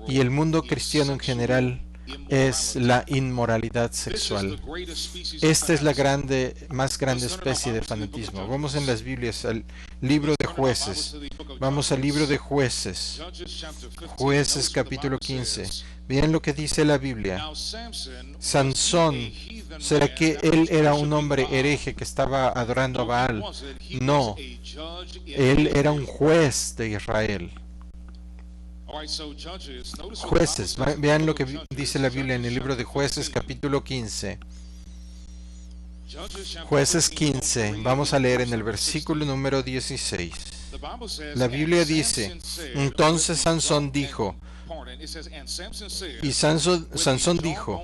[SPEAKER 1] y el mundo cristiano en general es la inmoralidad sexual. Esta es la más grande especie de fanatismo. Vamos en las Biblias al libro de Jueces. Vamos al libro de Jueces. Jueces capítulo 15. Vean lo que dice la Biblia. Sansón, ¿será que él era un hombre hereje que estaba adorando a Baal? No, él era un juez de Israel. Jueces, vean lo que dice la Biblia en el libro de Jueces capítulo 15. Jueces 15, vamos a leer en el versículo número 16. La Biblia dice, entonces Sansón dijo, y Sansón dijo,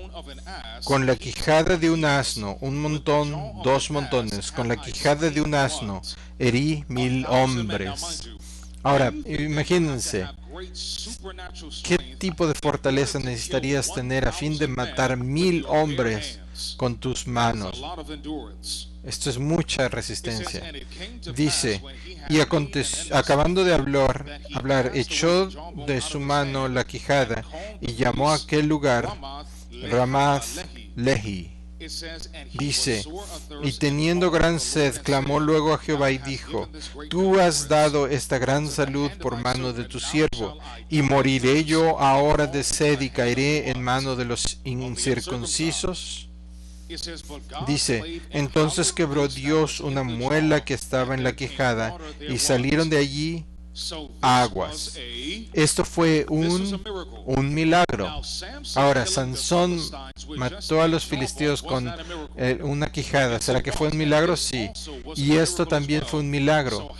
[SPEAKER 1] con la quijada de un asno, un montón, dos montones, con la quijada de un asno, herí 1000 hombres. Ahora, imagínense, ¿qué tipo de fortaleza necesitarías tener a fin de matar 1000 hombres con tus manos? Esto es mucha resistencia. Dice, y acabando de hablar, echó de su mano la quijada y llamó a aquel lugar Ramath Lehi. Dice, y teniendo gran sed, clamó luego a Jehová y dijo, tú has dado esta gran salud por mano de tu siervo, y moriré yo ahora de sed y caeré en mano de los incircuncisos. Dice, entonces quebró Dios una muela que estaba en la quijada, y salieron de allí aguas. Esto fue un milagro. Ahora, Sansón mató a los filisteos con una quijada. ¿Será que fue un milagro? Sí. Y esto también fue un milagro.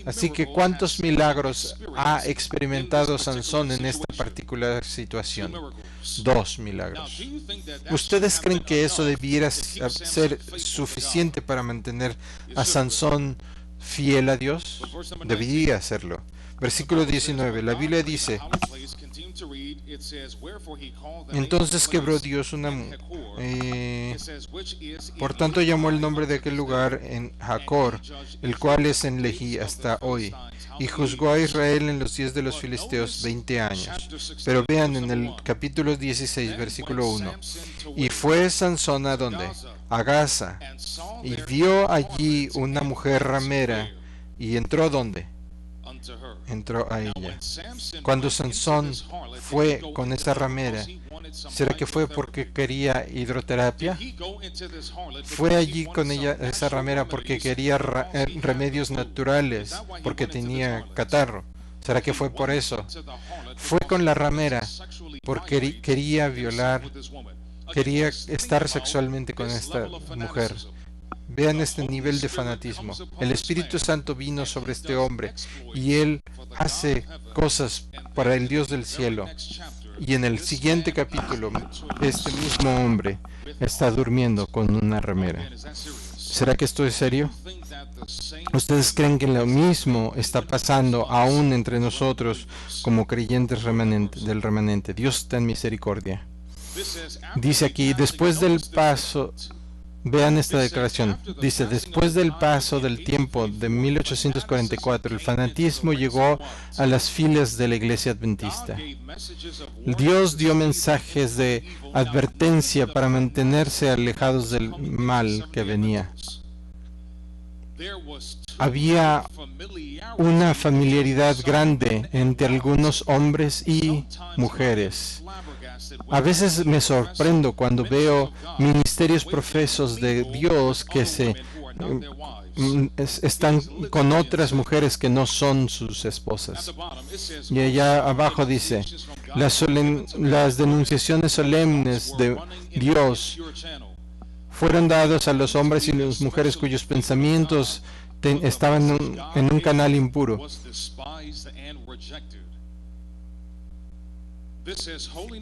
[SPEAKER 1] Así que, ¿cuántos milagros ha experimentado Sansón en esta particular situación? 2 milagros. ¿Ustedes creen que eso debiera ser suficiente para mantener a Sansón fiel a Dios? Debería hacerlo. Versículo 19. La Biblia dice: entonces quebró Dios por tanto llamó el nombre de aquel lugar en Jacor, el cual es en Lehi hasta hoy, y juzgó a Israel en los días de los filisteos 20 años. Pero vean en el capítulo 16, versículo 1. Y fue Sansón ¿a dónde? A Gaza, y vio allí una mujer ramera, y entró ¿dónde? Entró a ella. Cuando Sansón fue con esa ramera, ¿será que fue porque quería hidroterapia? ¿Fue allí con ella, esa ramera, porque quería remedios naturales, porque tenía catarro? ¿Será que fue por eso? Fue con la ramera porque quería violar, quería estar sexualmente con esta mujer. Vean este nivel de fanatismo. El Espíritu Santo vino sobre este hombre y él hace cosas para el Dios del cielo. Y en el siguiente capítulo, este mismo hombre está durmiendo con una ramera. ¿Será que esto es serio? ¿Ustedes creen que lo mismo está pasando aún entre nosotros como creyentes del remanente? Dios ten misericordia. Dice aquí, después del paso... Vean esta declaración. Dice, después del paso del tiempo de 1844, el fanatismo llegó a las filas de la Iglesia Adventista. Dios dio mensajes de advertencia para mantenerse alejados del mal que venía. Había una familiaridad grande entre algunos hombres y mujeres. A veces me sorprendo cuando veo ministerios profesos de Dios que están con otras mujeres que no son sus esposas. Y allá abajo dice, las denunciaciones solemnes de Dios fueron dados a los hombres y las mujeres cuyos pensamientos estaban en un canal impuro.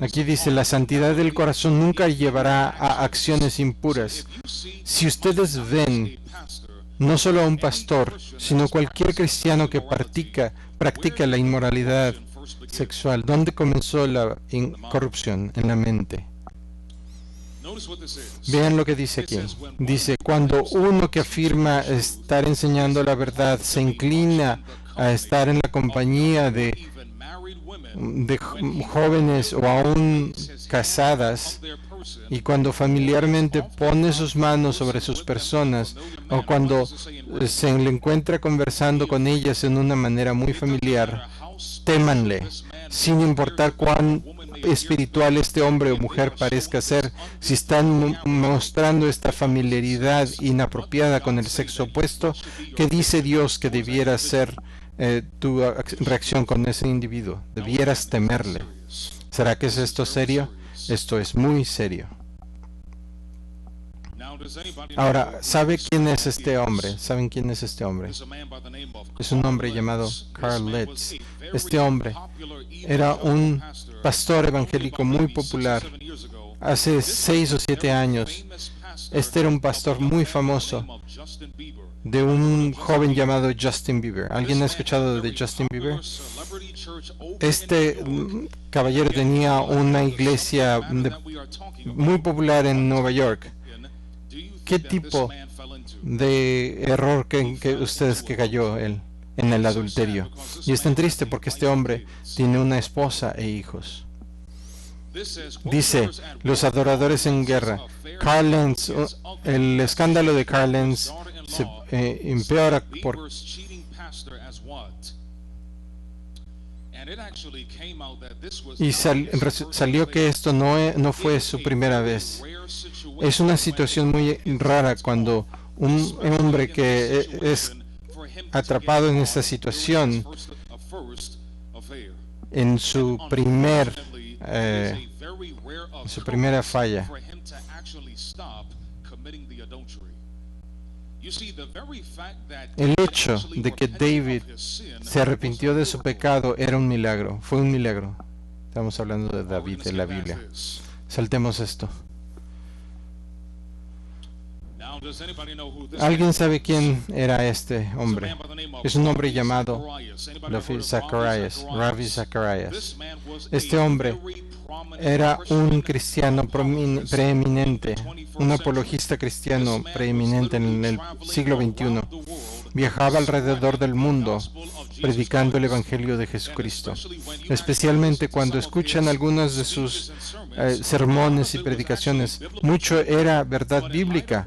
[SPEAKER 1] Aquí dice, la santidad del corazón nunca llevará a acciones impuras. Si ustedes ven no solo a un pastor, sino cualquier cristiano que practica la inmoralidad sexual, ¿dónde comenzó la corrupción? En la mente. Vean lo que dice aquí. Dice, cuando uno que afirma estar enseñando la verdad se inclina a estar en la compañía de jóvenes o aún casadas, y cuando familiarmente pone sus manos sobre sus personas, o cuando se le encuentra conversando con ellas en una manera muy familiar, témanle, sin importar cuán espiritual este hombre o mujer parezca ser. Si están mostrando esta familiaridad inapropiada con el sexo opuesto, ¿qué dice Dios que debiera ser tu reacción con ese individuo? Debieras temerle. ¿Será que es esto serio? Esto es muy serio. Ahora, ¿sabe quién es este hombre? ¿Saben quién es este hombre? Es un hombre llamado Carl Litz. Este hombre era un pastor evangélico muy popular. Hace 6 o 7 años, este era un pastor muy famoso de un joven llamado Justin Bieber. ¿Alguien ha escuchado de Justin Bieber? Este caballero tenía una iglesia muy popular en Nueva York. ¿Qué tipo de error que ustedes que cayó él en el adulterio? Y es tan triste porque este hombre tiene una esposa e hijos. Dice, los adoradores en guerra. Carl Lentz, el escándalo de Carl Lentz se empeora por... Y salió que esto no fue su primera vez. Es una situación muy rara cuando un hombre que es atrapado en esta situación en su primera falla. El hecho de que David se arrepintió de su pecado era un milagro, fue un milagro. Estamos hablando de David en la Biblia. Saltemos esto. ¿Alguien sabe quién era este hombre? Es un hombre llamado Ravi Zacharias. Este hombre era un cristiano preeminente, un apologista cristiano preeminente en el siglo XXI. Viajaba alrededor del mundo predicando el Evangelio de Jesucristo. Especialmente cuando escuchan algunos de sus sermones y predicaciones, mucho era verdad bíblica.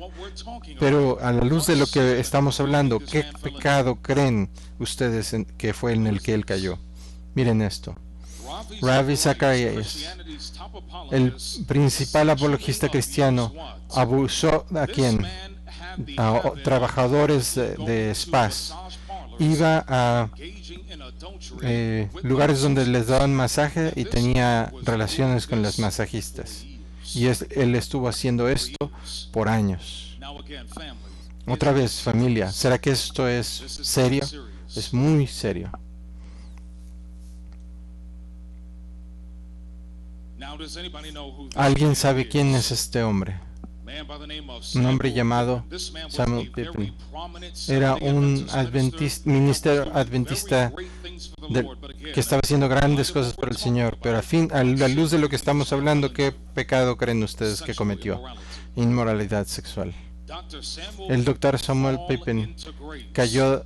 [SPEAKER 1] Pero a la luz de lo que estamos hablando, ¿qué pecado creen ustedes que fue en el que él cayó? Miren esto. Ravi Zacharias, el principal apologista cristiano, abusó ¿a quién? A trabajadores de spas. Iba a lugares donde les daban masaje y tenía relaciones con las masajistas. Y él estuvo haciendo esto por años. Otra vez, familia, ¿será que esto es serio? Es muy serio. ¿Alguien sabe quién es este hombre? Un hombre llamado Samuel Pippin. Era un ministro adventista que estaba haciendo grandes cosas para el Señor, pero a la luz de lo que estamos hablando, ¿qué pecado creen ustedes que cometió? Inmoralidad sexual. El doctor Samuel Pippin cayó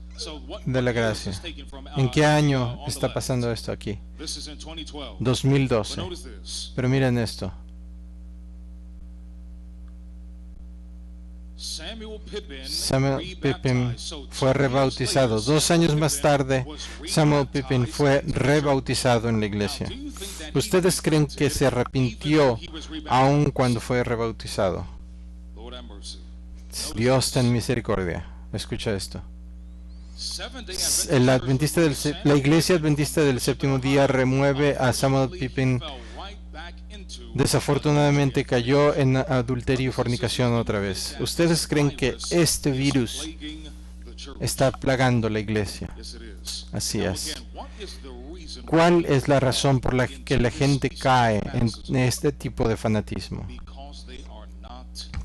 [SPEAKER 1] de la gracia. ¿En qué año está pasando esto aquí? 2012. Pero miren esto. Samuel Pippin fue rebautizado. 2 años más tarde, Samuel Pippin fue rebautizado en la iglesia. ¿Ustedes creen que se arrepintió aun cuando fue rebautizado? Dios ten misericordia. Escucha esto. La iglesia adventista del séptimo día remueve a Samuel Pippin. Desafortunadamente cayó en adulterio y fornicación otra vez. ¿Ustedes creen que este virus está plagando la iglesia? Así es. ¿Cuál es la razón por la que la gente cae en este tipo de fanatismo?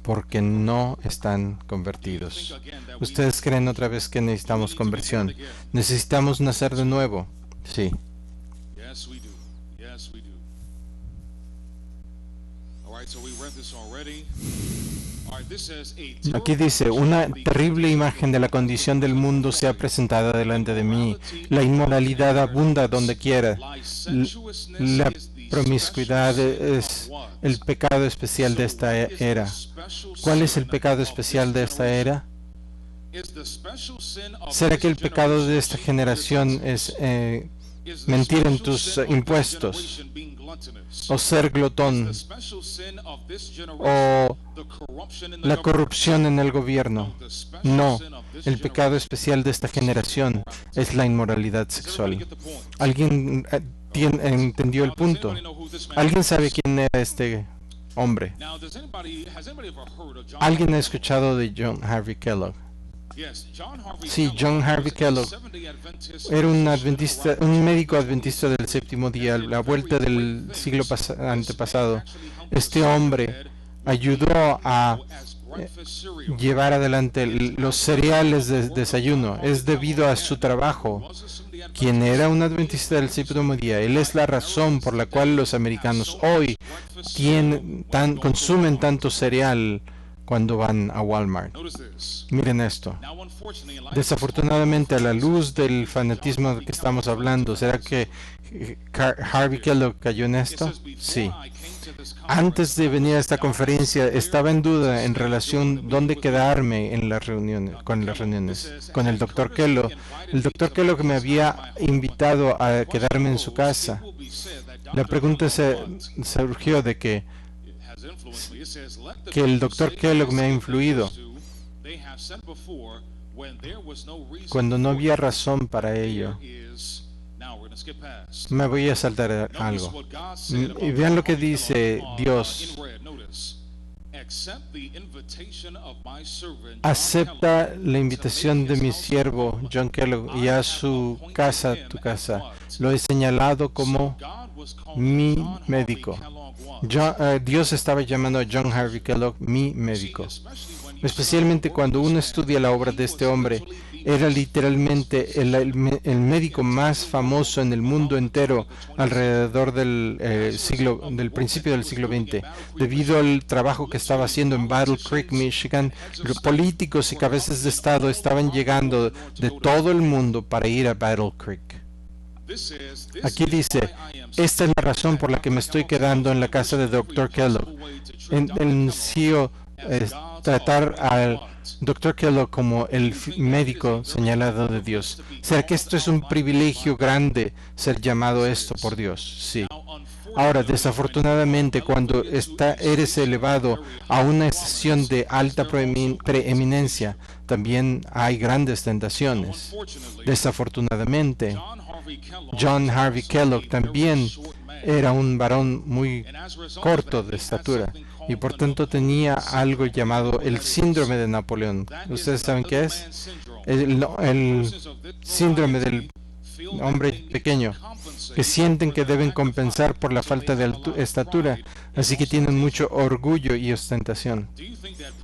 [SPEAKER 1] Porque no están convertidos. ¿Ustedes creen otra vez que necesitamos conversión? ¿Necesitamos nacer de nuevo? Sí. Aquí dice, una terrible imagen de la condición del mundo se ha presentado delante de mí. La inmoralidad abunda donde quiera. La promiscuidad es el pecado especial de esta era. ¿Cuál es el pecado especial de esta era? ¿Será que el pecado de esta generación es mentir en tus impuestos, o ser glotón, o la corrupción en el gobierno? No, el pecado especial de esta generación es la inmoralidad sexual. ¿Alguien entendió el punto? ¿Alguien sabe quién era este hombre? ¿Alguien ha escuchado de John Harvey Kellogg? Sí, John Harvey Kellogg era un médico adventista del séptimo día, a la vuelta del siglo antepasado. Este hombre ayudó a llevar adelante los cereales de desayuno. Es debido a su trabajo. Quien era un adventista del séptimo día, él es la razón por la cual los americanos hoy consumen tanto cereal cuando van a Walmart. Miren esto. Desafortunadamente, a la luz del fanatismo del que estamos hablando, ¿será que Harvey Kellogg cayó en esto? Sí. Antes de venir a esta conferencia, estaba en duda en relación dónde quedarme en las reuniones, con el Dr. Kellogg. El Dr. Kellogg me había invitado a quedarme en su casa. La pregunta surgió de que el Dr. Kellogg me ha influido cuando no había razón para ello. Me voy a saltar algo. Y vean lo que dice Dios. Acepta la invitación de mi siervo John Kellogg y a su casa, tu casa. Lo he señalado como mi médico. Dios estaba llamando a John Harvey Kellogg mi médico. especialmente cuando uno estudia la obra de este hombre. Era literalmente el médico más famoso en el mundo entero alrededor del principio del siglo XX, debido al trabajo que estaba haciendo en Battle Creek, Michigan. Los políticos y cabezas de estado estaban llegando de todo el mundo para ir a Battle Creek. Aquí dice, esta es la razón por la que me estoy quedando en la casa de Dr. Kellogg. Inició tratar al Dr. Kellogg como el médico señalado de Dios. ¿Será que esto es un privilegio grande, ser llamado esto por Dios? Sí. Ahora, desafortunadamente, cuando eres elevado a una estación de alta preeminencia, también hay grandes tentaciones. Desafortunadamente, John Harvey Kellogg también era un varón muy corto de estatura y por tanto tenía algo llamado el síndrome de Napoleón. ¿Ustedes saben qué es? El síndrome del hombre pequeño, que sienten que deben compensar por la falta de estatura, así que tienen mucho orgullo y ostentación.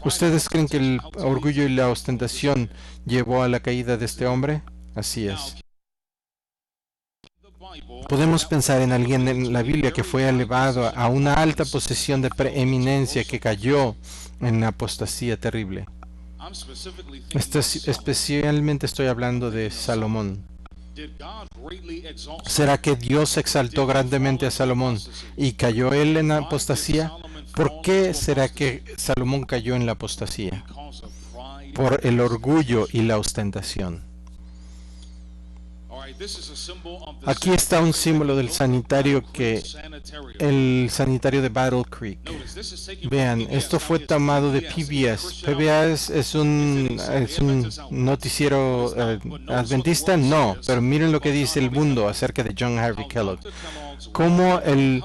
[SPEAKER 1] ¿Ustedes creen que el orgullo y la ostentación llevó a la caída de este hombre? Así es. Podemos pensar en alguien en la Biblia que fue elevado a una alta posición de preeminencia que cayó en la apostasía terrible. Especialmente estoy hablando de Salomón. ¿Será que Dios exaltó grandemente a Salomón y cayó él en la apostasía? ¿Por qué será que Salomón cayó en la apostasía? Por el orgullo y la ostentación. Aquí está un símbolo del sanitario el sanitario de Battle Creek. Vean, esto fue tomado de PBS. PBS es un noticiero adventista, no, pero miren lo que dice El Mundo acerca de John Harvey Kellogg. Cómo el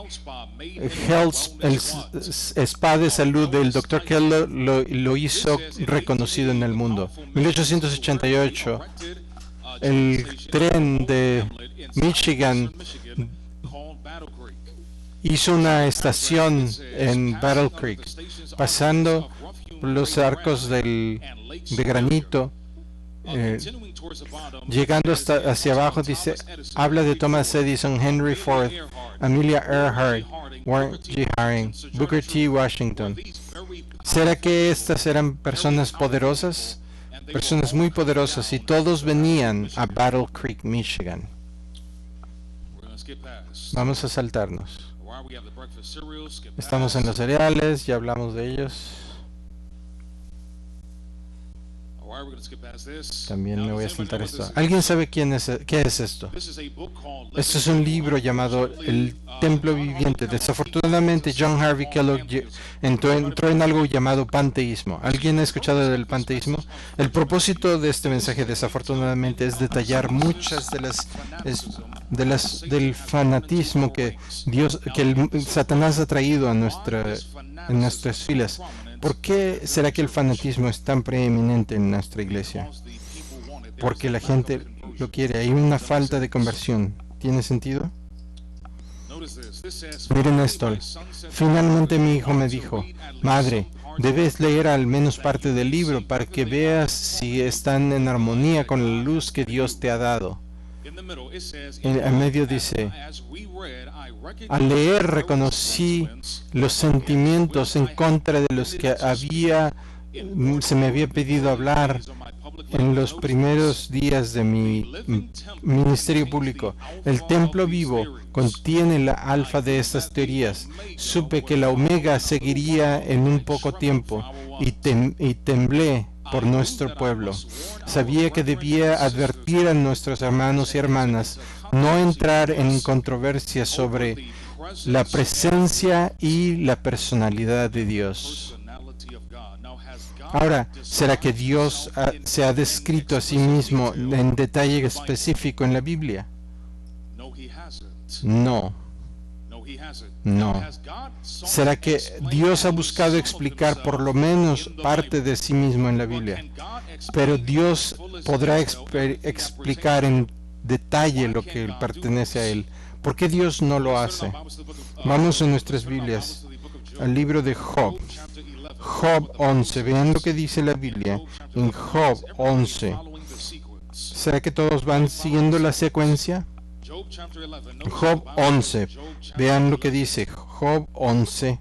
[SPEAKER 1] spa de salud del Dr. Kellogg lo hizo reconocido en el mundo. 1888. El tren de Michigan hizo una estación en Battle Creek, pasando los arcos de granito, llegando hacia abajo. Dice, habla de Thomas Edison, Henry Ford, Amelia Earhart, Warren G. Harding, Booker T. Washington. ¿Será que estas eran personas poderosas? Personas muy poderosas, y todos venían a Battle Creek, Michigan. Vamos a saltarnos. Estamos en los cereales, ya hablamos de ellos. También me voy a saltar esto. ¿Alguien sabe qué es esto? Esto es un libro llamado El Templo Viviente. Desafortunadamente, John Harvey Kellogg entró en algo llamado panteísmo. ¿Alguien ha escuchado del panteísmo? El propósito de este mensaje, desafortunadamente, es detallar muchas del fanatismo que Satanás ha traído en nuestras filas. ¿Por qué será que el fanatismo es tan preeminente en nuestra iglesia? Porque la gente lo quiere. Hay una falta de conversión. ¿Tiene sentido? Miren esto. Finalmente mi hijo me dijo, madre, debes leer al menos parte del libro para que veas si están en armonía con la luz que Dios te ha dado. En medio dice, al leer reconocí los sentimientos en contra de los que se me había pedido hablar en los primeros días de mi ministerio público. El templo vivo contiene la alfa de estas teorías. Supe que la omega seguiría en un poco tiempo y temblé por nuestro pueblo. Sabía que debía advertir a nuestros hermanos y hermanas no entrar en controversia sobre la presencia y la personalidad de Dios. Ahora, ¿será que Dios se ha descrito a sí mismo en detalle específico en la Biblia? No. No. ¿Será que Dios ha buscado explicar por lo menos parte de sí mismo en la Biblia? Pero Dios podrá explicar en detalle lo que pertenece a Él. ¿Por qué Dios no lo hace? Vamos en nuestras Biblias al libro de Job, Job 11. Vean lo que dice la Biblia en Job 11. ¿Será que todos van siguiendo la secuencia? Job 11. Vean lo que dice Job 11.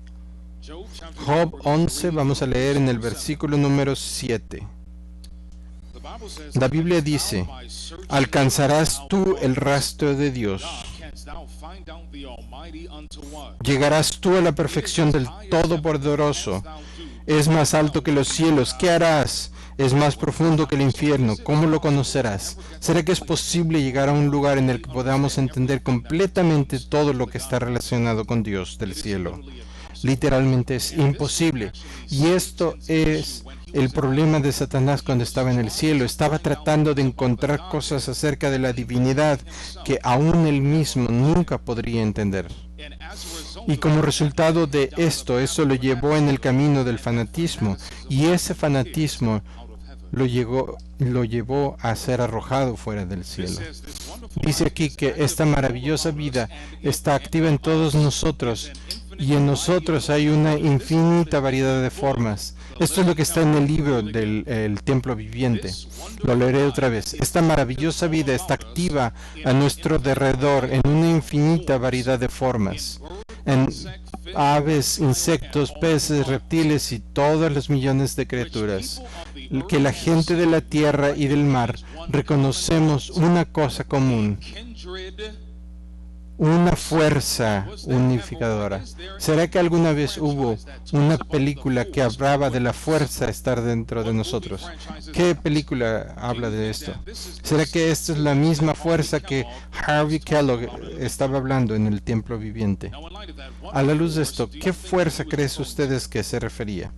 [SPEAKER 1] Job 11, vamos a leer en el versículo número 7. La Biblia dice: ¿alcanzarás tú el rastro de Dios? ¿Llegarás tú a la perfección del Todopoderoso? Es más alto que los cielos, ¿qué harás? Es más profundo que el infierno, ¿cómo lo conocerás? ¿Será que es posible llegar a un lugar en el que podamos entender completamente todo lo que está relacionado con Dios del cielo? Literalmente es imposible. Y esto es el problema de Satanás cuando estaba en el cielo. Estaba tratando de encontrar cosas acerca de la divinidad que aún él mismo nunca podría entender. Y como resultado de esto, eso lo llevó en el camino del fanatismo. Y ese fanatismo lo llevó a ser arrojado fuera del cielo. Dice aquí que esta maravillosa vida está activa en todos nosotros, y en nosotros hay una infinita variedad de formas. Esto es lo que está en el libro del templo viviente. Lo leeré otra vez. Esta maravillosa vida está activa a nuestro alrededor en una infinita variedad de formas. En aves, insectos, peces, reptiles y todos los millones de criaturas. Que la gente de la tierra y del mar reconocemos una cosa común. Una fuerza unificadora. ¿Será que alguna vez hubo una película que hablaba de la fuerza estar dentro de nosotros? ¿Qué película habla de esto? ¿Será que esta es la misma fuerza que Harvey Kellogg estaba hablando en el templo viviente? A la luz de esto, ¿qué fuerza creen ustedes que se refería?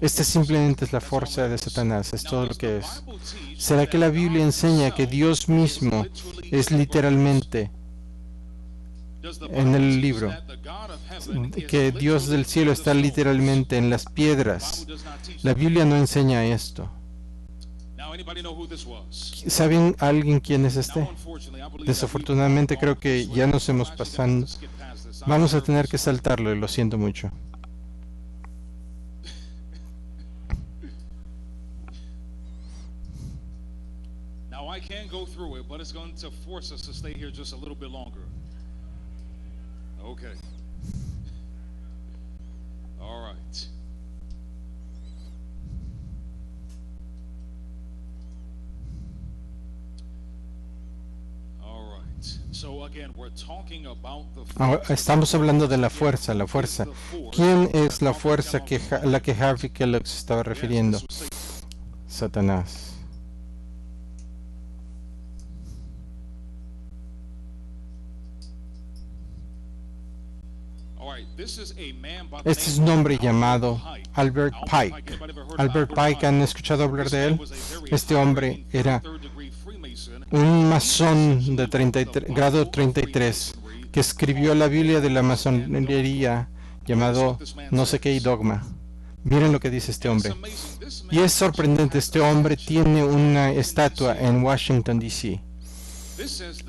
[SPEAKER 1] Esta simplemente es la fuerza de Satanás, es todo lo que es. ¿Será que la Biblia enseña que Dios mismo es literalmente en el libro, que Dios del cielo está literalmente en las piedras? La Biblia no enseña esto. ¿Saben alguien quién es este? Desafortunadamente creo que ya nos hemos pasado. Vamos a tener que saltarlo y lo siento mucho.
[SPEAKER 2] I can go through it, but it's going to force us to stay here just a little bit longer. Okay. All right. All right. So again, we're talking about the
[SPEAKER 1] Ahora, estamos hablando de la fuerza, la fuerza. ¿Quién es la fuerza a la que Harvey Kellogg se estaba refiriendo? Satanás. Este es un hombre llamado Albert Pike. Albert Pike, ¿han escuchado hablar de él? Este hombre era un masón de grado 33 que escribió la Biblia de la masonería llamado no sé qué y dogma. Miren lo que dice este hombre. Y es sorprendente, este hombre tiene una estatua en Washington, D.C.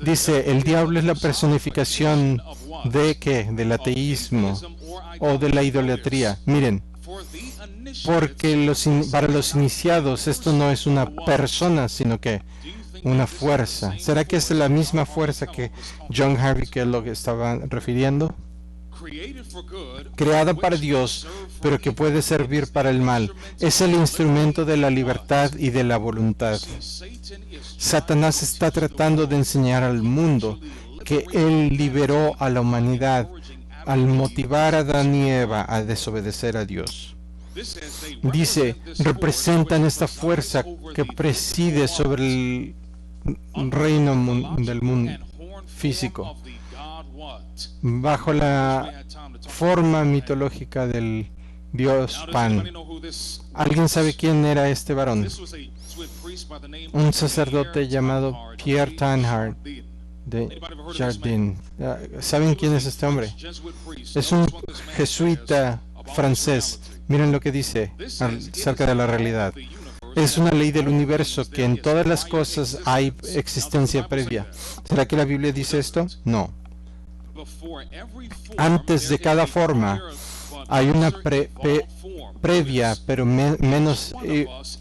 [SPEAKER 1] Dice, el diablo es la personificación de ¿qué? Del ateísmo o de la idolatría. Miren, porque para los iniciados esto no es una persona, sino que una fuerza. ¿Será que es la misma fuerza que John Harvey Kellogg estaba refiriendo? Creada para Dios, pero que puede servir para el mal. Es el instrumento de la libertad y de la voluntad. Satanás está tratando de enseñar al mundo que él liberó a la humanidad al motivar a Adán y Eva a desobedecer a Dios. Dice, representan esta fuerza que preside sobre el reino del mundo físico, bajo la forma mitológica del dios Pan. ¿Alguien sabe quién era este varón? Un sacerdote llamado Pierre Tanhart de Jardin. ¿Saben quién es este hombre? Es un jesuita francés. Miren lo que dice acerca de la realidad. Es una ley del universo que en todas las cosas hay existencia previa. ¿Será que la Biblia dice esto? No. Antes de cada forma, hay una previa, pero menos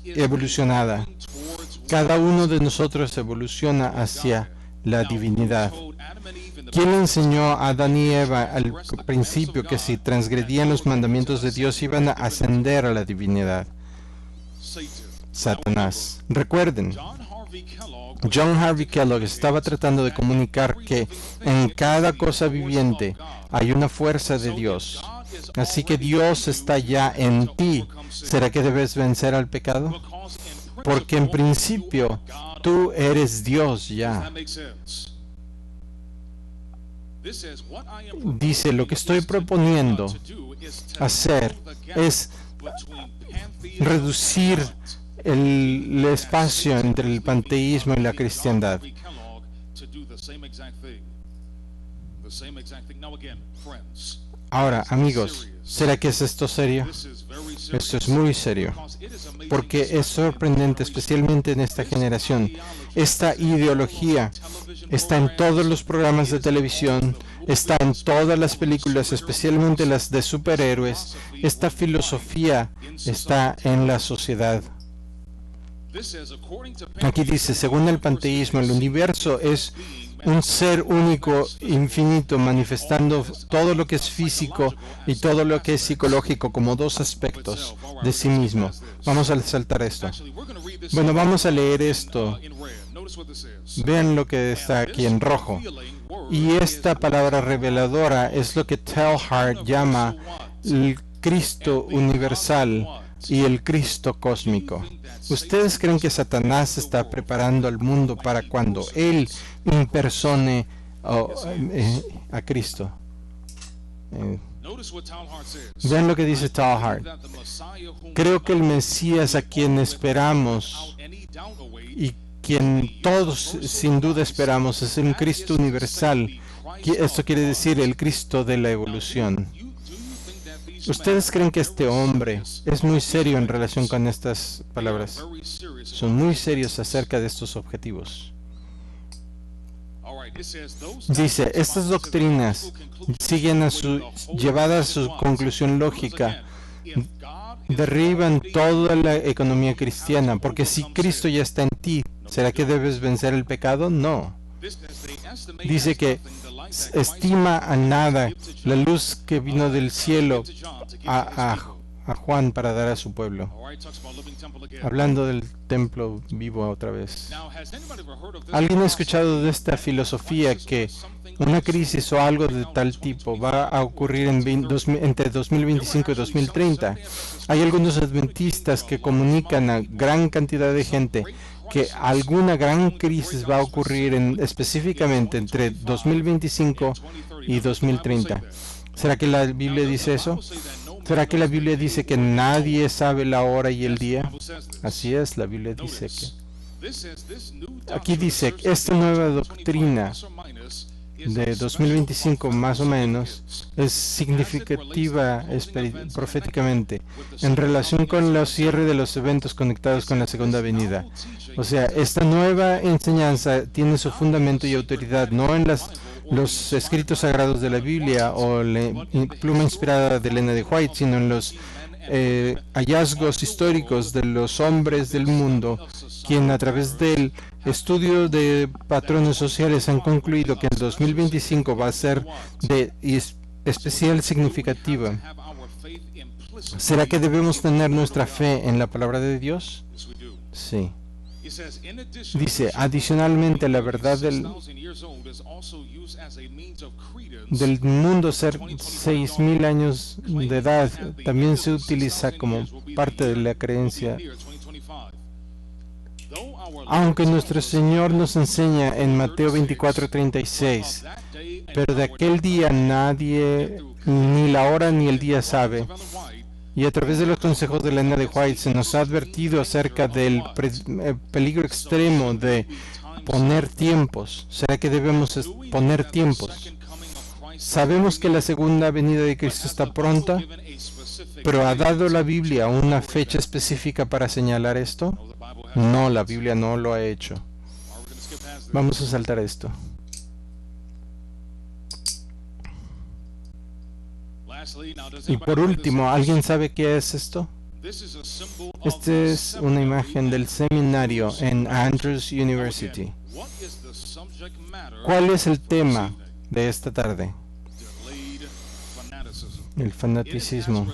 [SPEAKER 1] evolucionada. Cada uno de nosotros evoluciona hacia la divinidad. ¿Quién le enseñó a Adán y Eva al principio que si transgredían los mandamientos de Dios iban a ascender a la divinidad? Satanás. Recuerden, John Harvey Kellogg estaba tratando de comunicar que en cada cosa viviente hay una fuerza de Dios. Así que Dios está ya en ti. ¿Será que debes vencer al pecado? Porque en principio tú eres Dios ya. Dice, lo que estoy proponiendo hacer es reducir el espacio entre el panteísmo y la cristiandad. Ahora, amigos, ¿será que es esto serio? Esto es muy serio, porque es sorprendente, especialmente en esta generación. Esta ideología está en todos los programas de televisión, está en todas las películas, especialmente las de superhéroes. Esta filosofía está en la sociedad. Aquí dice, según el panteísmo, el universo es un ser único, infinito, manifestando todo lo que es físico y todo lo que es psicológico como dos aspectos de sí mismo. Vamos a saltar esto. Bueno, vamos a leer esto. Vean lo que está aquí en rojo. Y esta palabra reveladora es lo que Teilhard llama el Cristo universal y el Cristo cósmico. ¿Ustedes creen que Satanás está preparando al mundo para cuando él impersone a Cristo? Vean lo que dice Teilhard. Creo que el Mesías a quien esperamos y quien todos sin duda esperamos es un Cristo universal. Esto quiere decir el Cristo de la evolución. ¿Ustedes creen que este hombre es muy serio en relación con estas palabras? Son muy serios acerca de estos objetivos. Dice, estas doctrinas siguen llevadas a su conclusión lógica, derriban toda la economía cristiana, porque si Cristo ya está en ti, ¿será que debes vencer el pecado? No. Dice que estima a nada la luz que vino del cielo a Juan para dar a su pueblo. Hablando del templo vivo otra vez. ¿Alguien ha escuchado de esta filosofía que una crisis o algo de tal tipo va a ocurrir entre 2025 y 2030? Hay algunos adventistas que comunican a gran cantidad de gente que alguna gran crisis va a ocurrir específicamente entre 2025 y 2030. ¿Será que la Biblia dice eso? ¿Será que la Biblia dice que nadie sabe la hora y el día? Así es, la Biblia dice que... Aquí dice que esta nueva doctrina de 2025 más o menos es significativa proféticamente en relación con los cierres de los eventos conectados con la segunda venida. O sea, esta nueva enseñanza tiene su fundamento y autoridad no en los escritos sagrados de la Biblia o la pluma inspirada de Elena de White, sino en los hallazgos históricos de los hombres del mundo, quien a través del estudio de patrones sociales han concluido que el 2025 va a ser de especial significativa. ¿Será que debemos tener nuestra fe en la palabra de Dios? Sí. Dice, adicionalmente, la verdad del mundo ser 6.000 años de edad también se utiliza como parte de la creencia. Aunque nuestro Señor nos enseña en Mateo 24:36, pero de aquel día nadie, ni la hora ni el día sabe. Y a través de los consejos de Elena de White se nos ha advertido acerca del peligro extremo de poner tiempos. ¿Será que debemos poner tiempos? Sabemos que la segunda venida de Cristo está pronta, pero ¿ha dado la Biblia una fecha específica para señalar esto? No, la Biblia no lo ha hecho. Vamos a saltar esto. Y por último, ¿alguien sabe qué es esto? Esta es una imagen del seminario en Andrews University. ¿Cuál es el tema de esta tarde? El fanaticismo.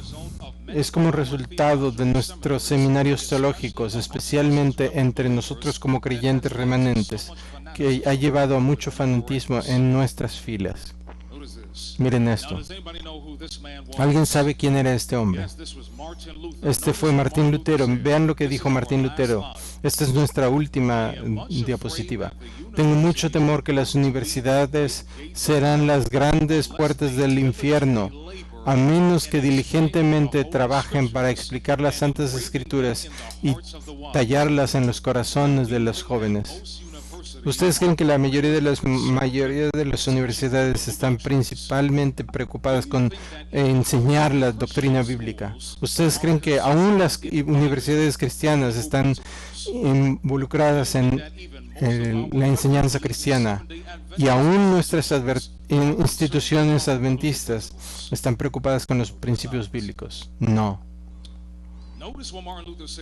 [SPEAKER 1] Es como resultado de nuestros seminarios teológicos, especialmente entre nosotros como creyentes remanentes, que ha llevado a mucho fanatismo en nuestras filas. Miren esto. ¿Alguien sabe quién era este hombre? Este fue Martín Lutero. Vean lo que dijo Martín Lutero. Esta es nuestra última diapositiva. Tengo mucho temor que las universidades serán las grandes puertas del infierno, a menos que diligentemente trabajen para explicar las Santas Escrituras y tallarlas en los corazones de los jóvenes. ¿Ustedes creen que la mayoría de las universidades están principalmente preocupadas con enseñar la doctrina bíblica? ¿Ustedes creen que aún las universidades cristianas están involucradas en la enseñanza cristiana? Y aún nuestras instituciones adventistas están preocupadas con los principios bíblicos. No.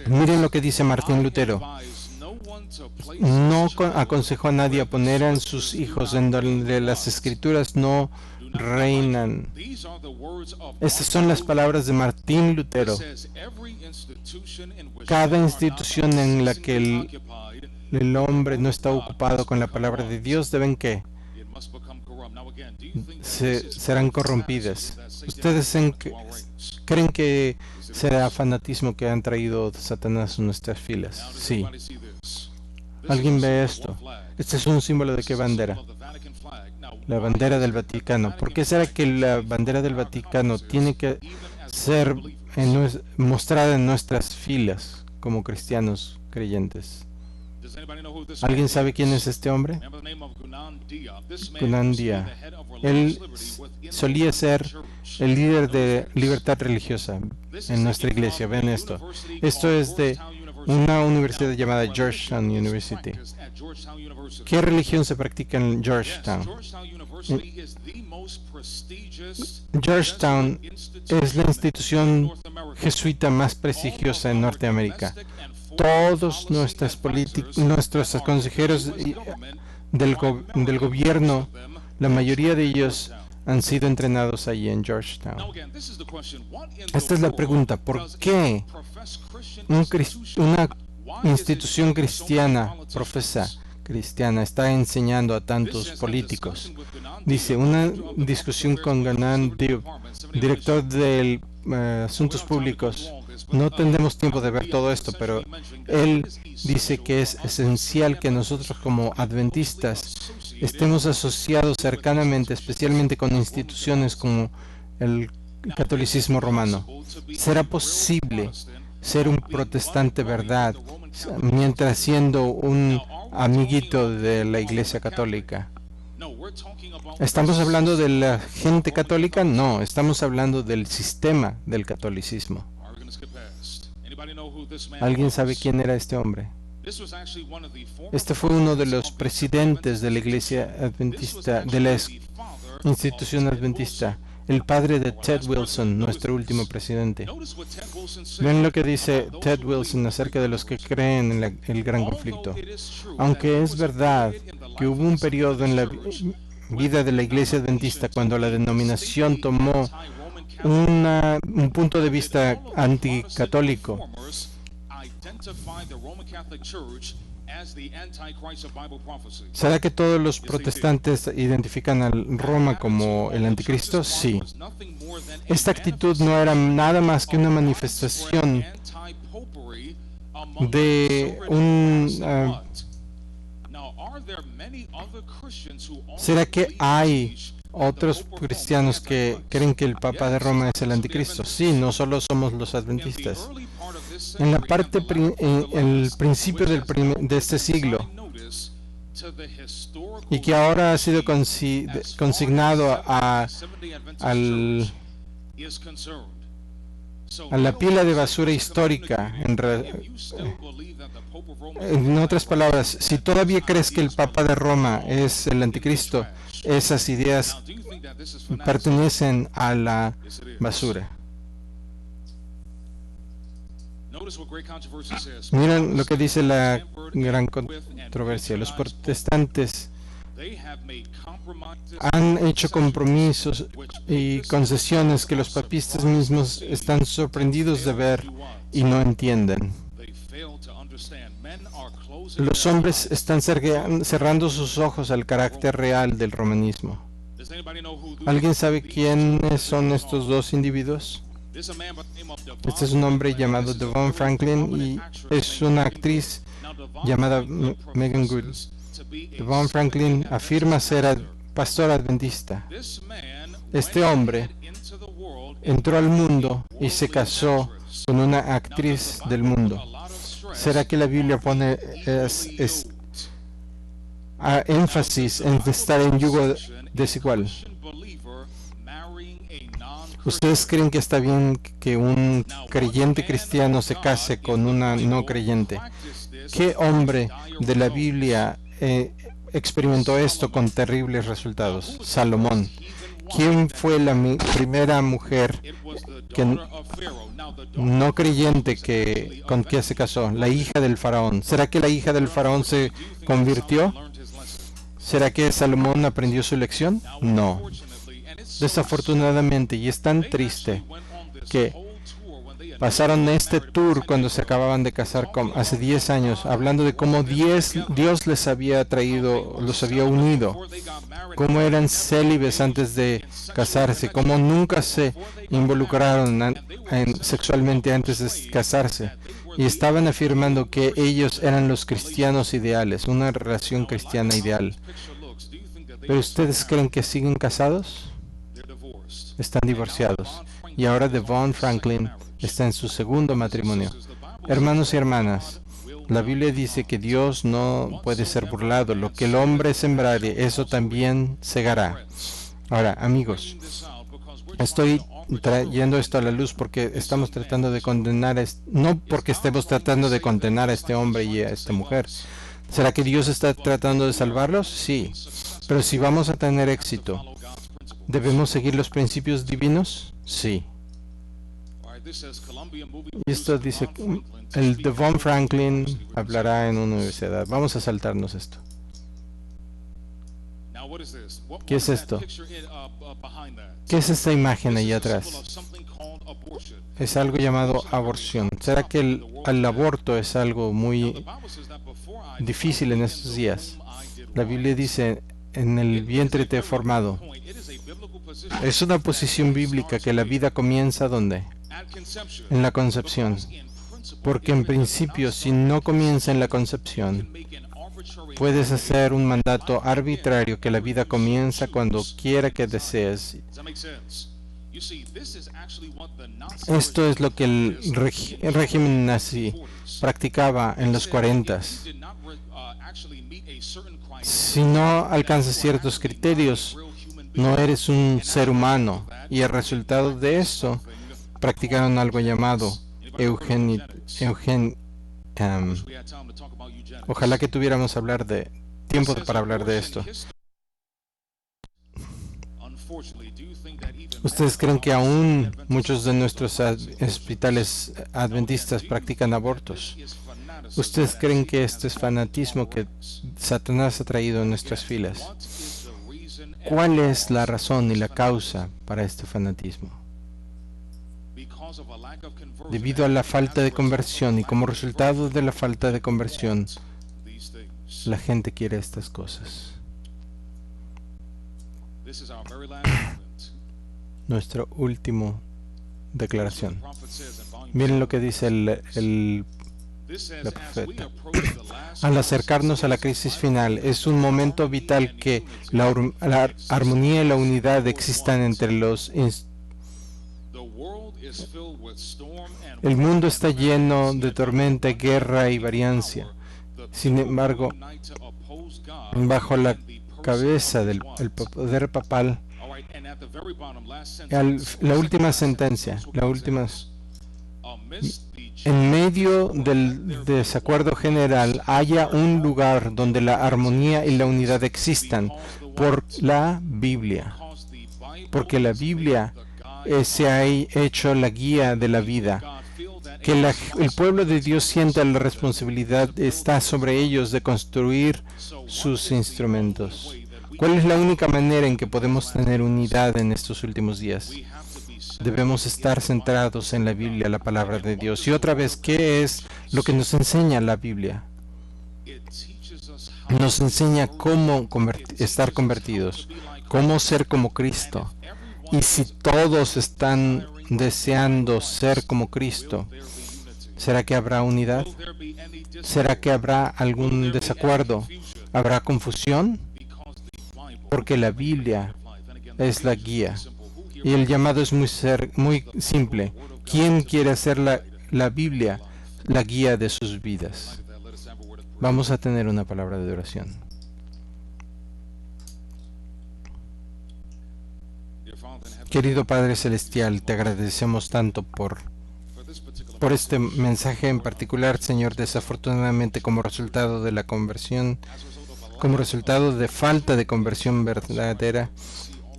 [SPEAKER 1] Miren lo que dice Martín Lutero. No aconsejó a nadie a poner a sus hijos en donde las escrituras no reinan. Estas son las palabras de Martín Lutero. Cada institución en la que el hombre no está ocupado con la palabra de Dios deben que serán corrompidas. ¿Ustedes creen que será fanatismo que han traído Satanás en nuestras filas? Sí. ¿Alguien ve esto? Este es un símbolo de qué bandera. La bandera del Vaticano. ¿Por qué será que la bandera del Vaticano tiene que ser mostrada en nuestras filas como cristianos creyentes? ¿Alguien sabe quién es este hombre? Gunandia. Él solía ser el líder de libertad religiosa en nuestra iglesia. Ven esto. Esto es de una universidad llamada Georgetown University. ¿Qué religión se practica en Georgetown? Georgetown es la institución jesuita más prestigiosa en Norteamérica. Todos nuestros consejeros del gobierno, la mayoría de ellos han sido entrenados allí en Georgetown. Esta es la pregunta: ¿por qué una institución cristiana, cristiana, está enseñando a tantos políticos? Dice, una discusión con Gunnar Diop, director de Asuntos Públicos. No tendremos tiempo de ver todo esto, pero él dice que es esencial que nosotros como adventistas estemos asociados cercanamente, especialmente con instituciones como el catolicismo romano. ¿Será posible ser un protestante verdad mientras siendo un amiguito de la Iglesia Católica? ¿Estamos hablando de la gente católica? No, estamos hablando del sistema del catolicismo. ¿Alguien sabe quién era este hombre? Este fue uno de los presidentes de la Iglesia Adventista, de la institución adventista, el padre de Ted Wilson, nuestro último presidente. Ven lo que dice Ted Wilson acerca de los que creen en el gran conflicto. Aunque es verdad que hubo un periodo en la vida de la Iglesia Adventista cuando la denominación tomó un punto de vista anticatólico, ¿será que todos los protestantes identifican a Roma como el anticristo? Sí. Esta actitud no era nada más que una manifestación de ¿será que hay otros cristianos que creen que el Papa de Roma es el anticristo? Sí, no solo somos los adventistas. En la parte, el principio de este siglo, y que ahora ha sido consignado al a la pila de basura histórica. En otras palabras, si todavía crees que el Papa de Roma es el anticristo, esas ideas pertenecen a la basura. Miren lo que dice la gran controversia. Los protestantes han hecho compromisos y concesiones que los papistas mismos están sorprendidos de ver y no entienden. Los hombres están cerrando sus ojos al carácter real del romanismo. ¿Alguien sabe quiénes son estos dos individuos? Este es un hombre llamado Devon Franklin y es una actriz llamada Megan Good. Devon Franklin afirma ser pastor adventista. Este hombre entró al mundo y se casó con una actriz del mundo. ¿Será que la Biblia pone énfasis en estar en yugo desigual? ¿Ustedes creen que está bien que un creyente cristiano se case con una no creyente? ¿Qué hombre de la Biblia experimentó esto con terribles resultados? Salomón. ¿Quién fue la primera mujer no creyente con quien se casó? La hija del faraón. ¿Será que la hija del faraón se convirtió? ¿Será que Salomón aprendió su lección? No. Desafortunadamente, y es tan triste que pasaron este tour cuando se acababan de casar hace 10 años, hablando de cómo Dios les había los había unido, cómo eran célibes antes de casarse, cómo nunca se involucraron sexualmente antes de casarse, y estaban afirmando que ellos eran los cristianos ideales, una relación cristiana ideal. ¿Pero ustedes creen que siguen casados? Están divorciados. Y ahora Devon Franklin está en su segundo matrimonio. Hermanos y hermanas, la Biblia dice que Dios no puede ser burlado. Lo que el hombre sembrare, eso también segará. Ahora, amigos, estoy trayendo esto a la luz porque estamos tratando de condenar, no porque estemos tratando de condenar a este hombre y a esta mujer. ¿Será que Dios está tratando de salvarlos? Sí. Pero si vamos a tener éxito, ¿debemos seguir los principios divinos? Sí. Y esto dice, el Devon Franklin hablará en una universidad. Vamos a saltarnos esto. ¿Qué es esto? ¿Qué es esta imagen ahí atrás? Es algo llamado aborción. ¿Será que el aborto es algo muy difícil en estos días? La Biblia dice, en el vientre te he formado. Es una posición bíblica que la vida comienza ¿dónde? En la concepción. Porque en principio, si no comienza en la concepción, puedes hacer un mandato arbitrario que la vida comienza cuando quiera que desees. Esto es lo que el régimen nazi practicaba en los 40s. Si no alcanzas ciertos criterios, no eres un ser humano. Y el resultado de eso, practicaron algo llamado ojalá que tuviéramos tiempo para hablar de esto. ¿Ustedes creen que aún muchos de nuestros hospitales adventistas practican abortos? ¿Ustedes creen que este es fanatismo que Satanás ha traído en nuestras filas? ¿Cuál es la razón y la causa para este fanatismo? Debido a la falta de conversión, y como resultado de la falta de conversión, la gente quiere estas cosas. Nuestra última declaración. Miren lo que dice el profeta. Al acercarnos a la crisis final, es un momento vital que la armonía y la unidad existan entre los El mundo está lleno de tormenta, guerra y variancia. Sin embargo, bajo la cabeza del poder papal, la última sentencia, en medio del desacuerdo general haya un lugar donde la armonía y la unidad existan por la Biblia, porque la Biblia se ha hecho la guía de la vida. Que el pueblo de Dios sienta la responsabilidad, está sobre ellos de construir sus instrumentos. ¿Cuál es la única manera en que podemos tener unidad en estos últimos días? Debemos estar centrados en la Biblia, la palabra de Dios. Y otra vez, ¿qué es lo que nos enseña la Biblia? Nos enseña cómo estar convertidos, cómo ser como Cristo. Y si todos están deseando ser como Cristo, ¿será que habrá unidad? ¿Será que habrá algún desacuerdo? ¿Habrá confusión? Porque la Biblia es la guía. Y el llamado es muy simple. ¿Quién quiere hacer la Biblia la guía de sus vidas? Vamos a tener una palabra de oración. Querido Padre Celestial, te agradecemos tanto por este mensaje en particular, Señor. Desafortunadamente, como resultado de la conversión, como resultado de falta de conversión verdadera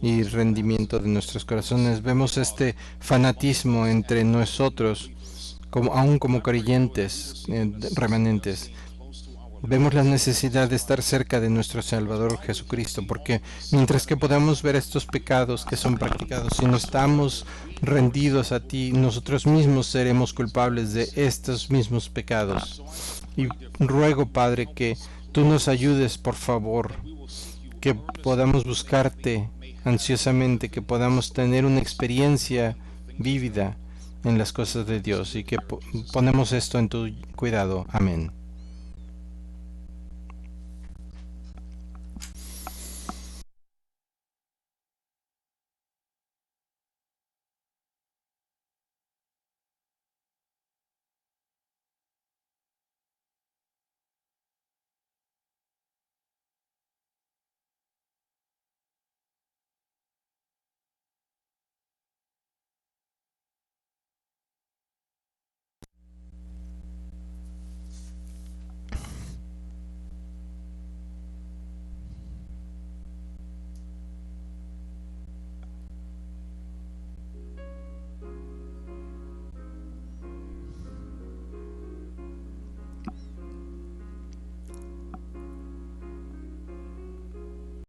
[SPEAKER 1] y rendimiento de nuestros corazones, vemos este fanatismo entre nosotros, aún como creyentes remanentes. Vemos la necesidad de estar cerca de nuestro Salvador Jesucristo, porque mientras que podamos ver estos pecados que son practicados, si no estamos rendidos a ti, nosotros mismos seremos culpables de estos mismos pecados. Y ruego, Padre, que tú nos ayudes, por favor, que podamos buscarte ansiosamente, que podamos tener una experiencia vívida en las cosas de Dios, y que ponemos esto en tu cuidado. Amén.